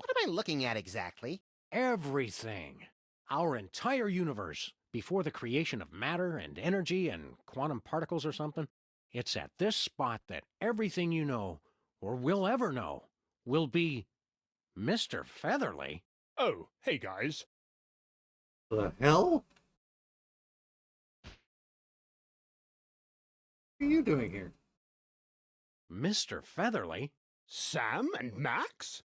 am I looking at exactly?
Everything. Our entire universe, before the creation of matter and energy and quantum particles or something. It's at this spot that everything you know, or will ever know, will be Mr. Featherly.
Oh, hey guys.
The hell? What are you doing here?
Mr. Featherly?
Sam and Max?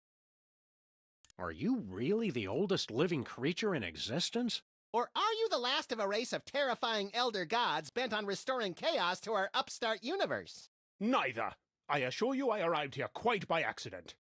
Are you really the oldest living creature in existence?
Or are you the last of a race of terrifying elder gods bent on restoring chaos to our upstart universe?
Neither. I assure you I arrived here quite by accident.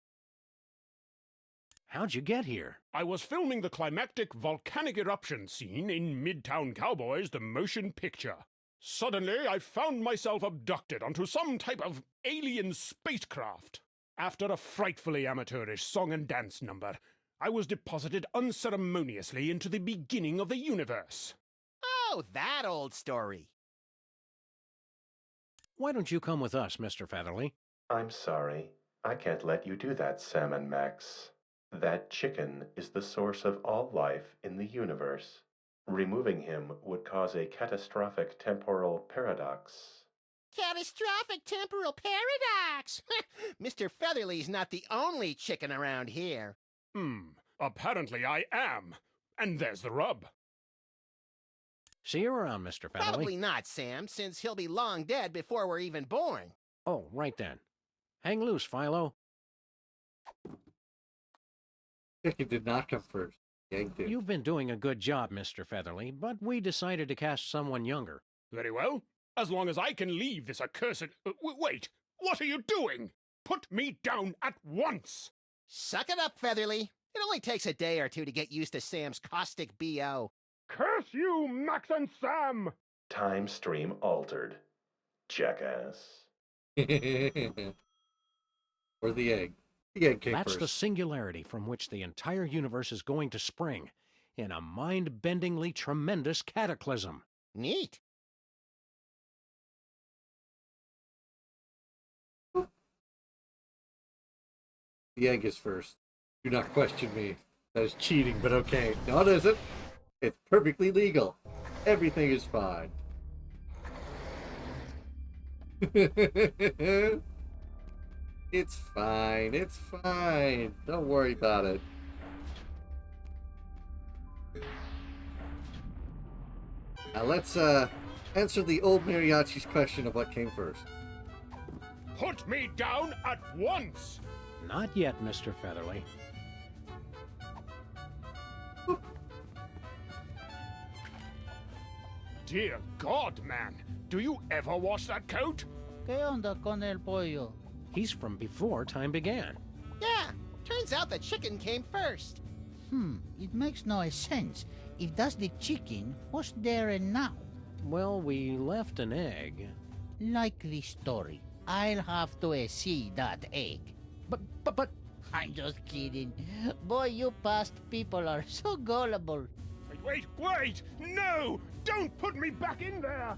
How'd you get here?
I was filming the climactic volcanic eruption scene in Midtown Cowboys, the motion picture. Suddenly, I found myself abducted onto some type of alien spacecraft. After a frightfully amateurish song and dance number, I was deposited unceremoniously into the beginning of the universe.
Oh, that old story.
Why don't you come with us, Mr. Featherly?
I'm sorry. I can't let you do that, Sam and Max. That chicken is the source of all life in the universe. Removing him would cause a catastrophic temporal paradox.
Catastrophic temporal paradox! Mr. Featherly's not the only chicken around here.
Apparently I am. And there's the rub.
See you around, Mr. Featherly.
Probably not, Sam, since he'll be long dead before we're even born.
Oh, right then. Hang loose, Philo.
Chicken did not come first. The egg did.
You've been doing a good job, Mr. Featherly, but we decided to cast someone younger.
Very well. As long as I can leave this accursed... wait! What are you doing? Put me down at once!
Suck it up, Featherly. It only takes a day or two to get used to Sam's caustic B.O.
Curse you, Max and Sam!
Time stream altered. Jackass.
Or the egg. The egg came
That's
first.
the singularity from which the entire universe is going to spring, in a mind-bendingly tremendous cataclysm.
Neat.
The egg is first. Do not question me. That is cheating, but okay. No, it isn't. It's perfectly legal. Everything is fine. It's fine. It's fine. Don't worry about it. Now let's answer the old mariachi's question of what came first.
Put me down at once!
Not yet, Mr. Featherly.
Dear God, man. Do you ever wash that coat?
¿Qué onda con el pollo?
He's from before time began.
Yeah, turns out the chicken came first.
It makes no sense. If that's the chicken, what's there and now?
Well, we left an egg.
Like the story. I'll have to see that egg. But... I'm just kidding. Boy, you past people are so gullible.
Wait! No! Don't put me back in there!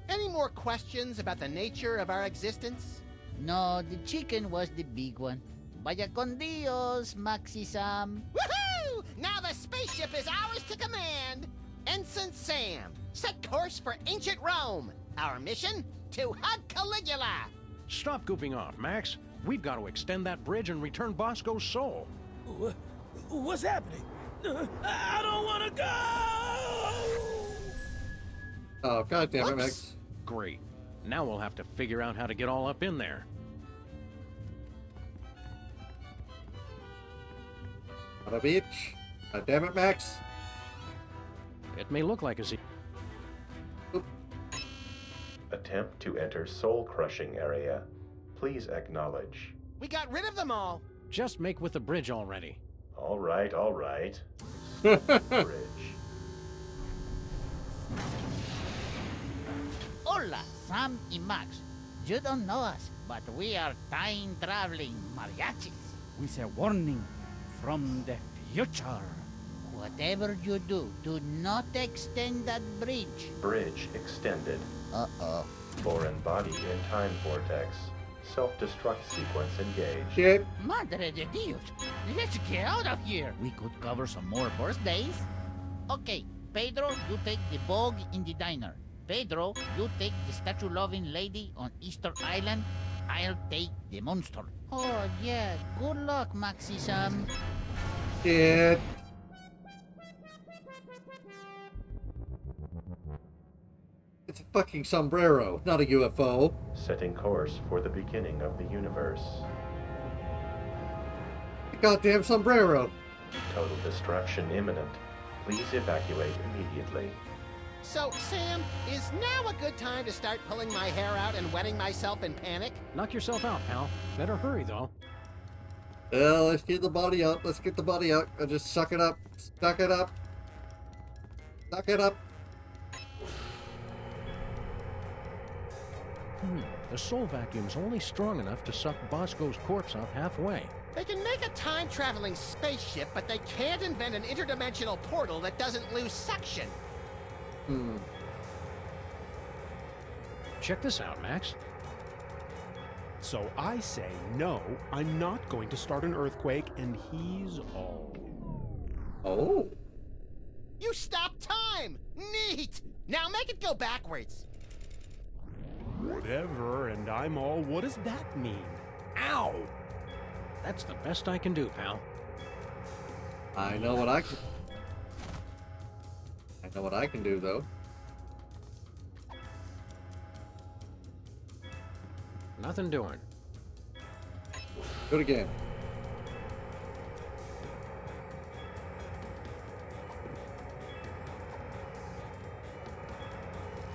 Any more questions about the nature of our existence?
No, the chicken was the big one. Vaya con Dios, Maxi Sam.
Woohoo! Now the spaceship is ours to command! Ensign Sam, set course for ancient Rome. Our mission? To hug Caligula!
Stop goofing off, Max. We've got to extend that bridge and return Bosco's soul.
What's happening? I don't want to go!
Oh, God damn it, Max.
Great. Now we'll have to figure out how to get all up in there.
On a beach. God damn it, Max.
It may look like a Z.
Attempt to enter soul-crushing area. Please acknowledge.
We got rid of them all.
Just make with the bridge already.
All right. Bridge.
Hola, Sam and Max. You don't know us, but we are time-traveling mariachis.
With a warning from the future.
Whatever you do, do not extend that bridge.
Bridge extended.
Uh-oh.
Foreign body in time vortex. Self-destruct sequence engaged.
Shit.
Madre de Dios. Let's get out of here. We could cover some more birthdays. Okay, Pedro, you take the bog in the diner. Pedro, you take the statue-loving lady on Easter Island. I'll take the monster. Oh, yeah. Good luck, Maxi Sam.
Shit. It's a fucking sombrero, not a UFO.
Setting course for the beginning of the universe.
The goddamn sombrero.
Total destruction imminent. Please evacuate immediately.
So, Sam, is now a good time to start pulling my hair out and wetting myself in panic?
Knock yourself out, pal. Better hurry, though.
Well, let's get the body out. Let's get the body out. I'll just suck it up. Suck it up. Suck it up.
The soul vacuum's only strong enough to suck Bosco's corpse up halfway.
They can make a time-traveling spaceship, but they can't invent an interdimensional portal that doesn't lose suction.
Check this out, Max.
So I say, no, I'm not going to start an earthquake, and he's all.
Oh.
You stopped time! Neat! Now make it go backwards.
Whatever, and I'm all, what does that mean? Ow!
That's the best I can do, pal.
I know what I can do, though.
Nothing doing.
Do it again.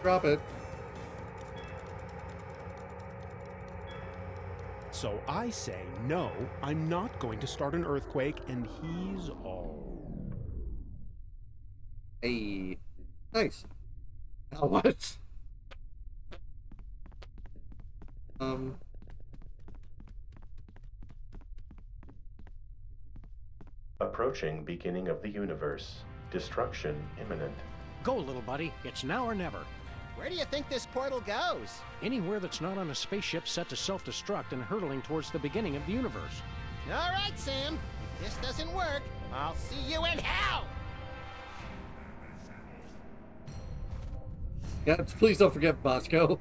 Drop it.
So I say, no, I'm not going to start an earthquake, and he's all.
Hey. Nice. Now what?
Approaching beginning of the universe. Destruction imminent.
Go, little buddy. It's now or never.
Where do you think this portal goes?
Anywhere that's not on a spaceship set to self-destruct and hurtling towards the beginning of the universe.
All right, Sam. If this doesn't work, I'll see you in hell!
Yeah, please don't forget Bosco.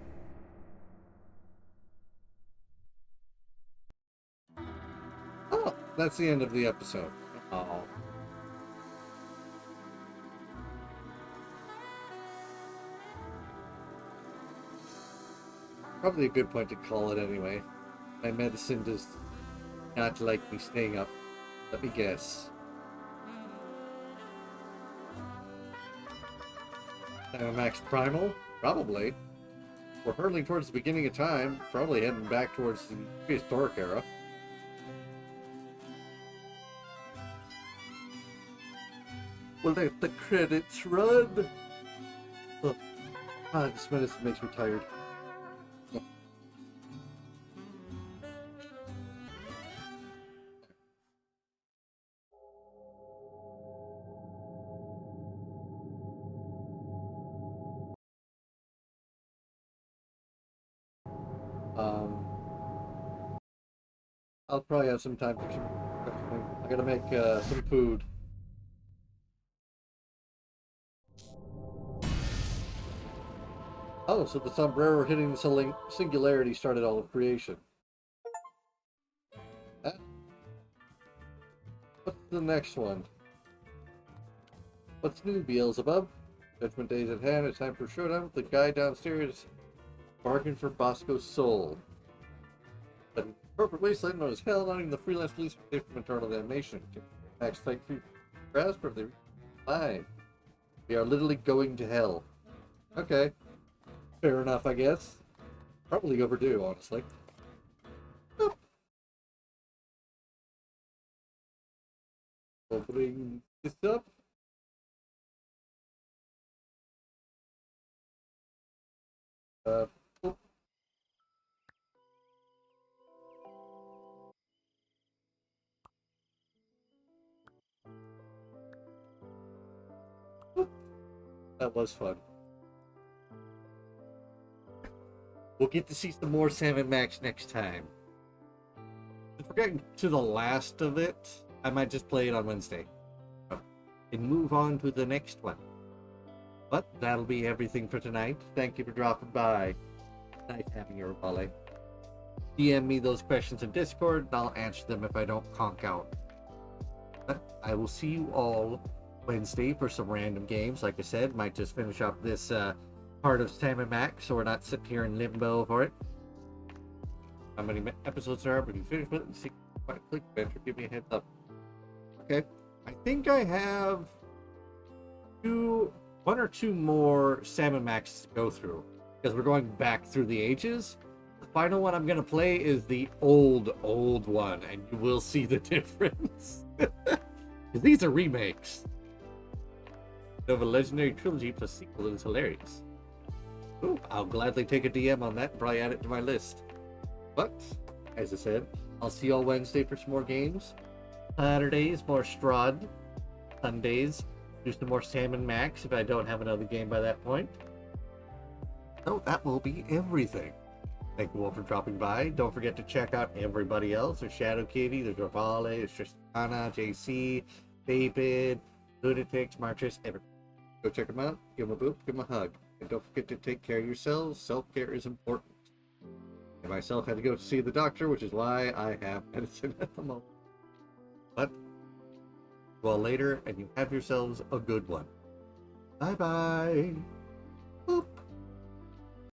Oh, that's the end of the episode. Oh. Probably a good point to call it anyway. My medicine does not like me staying up. Let me guess. Max Primal? Probably. We're hurtling towards the beginning of time, probably heading back towards the prehistoric era. We'll let the credits run. Oh, this medicine makes me tired. I'll probably have some time for some. I gotta make some food. Oh, so the sombrero hitting the singularity started all of creation. What's the next one? What's new, Beelzebub? Judgment Day is at hand. It's time for showdown with the guy downstairs. Bargain for Bosco's soul. But corporate wasteland known as hell, not even the freelance police are safe from eternal damnation. Max fight free grasp or they fine. We are literally going to hell. Okay. Fair enough, I guess. Probably overdue, honestly. Oop. Opening this up. Oop. That was fun. We'll get to see some more Sam and Max next time. If we're getting to the last of it, I might just play it on Wednesday. And move on to the next one. But that'll be everything for tonight. Thank you for dropping by. Nice having you, Raleigh. DM me those questions in Discord, and I'll answer them if I don't conk out. But I will see you all Wednesday for some random games. Like I said, might just finish up this part of Sam and Max, so we're not sitting here in limbo for it. How many episodes there are? But if you finish with it, see, click venture, give me a heads up. Okay, I think I have one or two more Sam and Max to go through because we're going back through the ages. The final one I'm gonna play is the old one, and you will see the difference. These are remakes of a legendary trilogy plus sequel is hilarious. Ooh, I'll gladly take a DM on that and probably add it to my list. But, as I said, I'll see y'all Wednesday for some more games. Saturdays, more Strahd. Sundays, do some more Sam and Max if I don't have another game by that point. So that will be everything. Thank you all for dropping by. Don't forget to check out everybody else. There's Shadow Kitty, there's Gravale, there's Tristana, JC, David, Lunatics, Marchus, everybody. Go check them out, give them a boop, give them a hug. And don't forget to take care of yourselves. Self-care is important. myself had to go see the doctor, which is why I have medicine at the moment. But, well, later, and you have yourselves a good one. Bye-bye.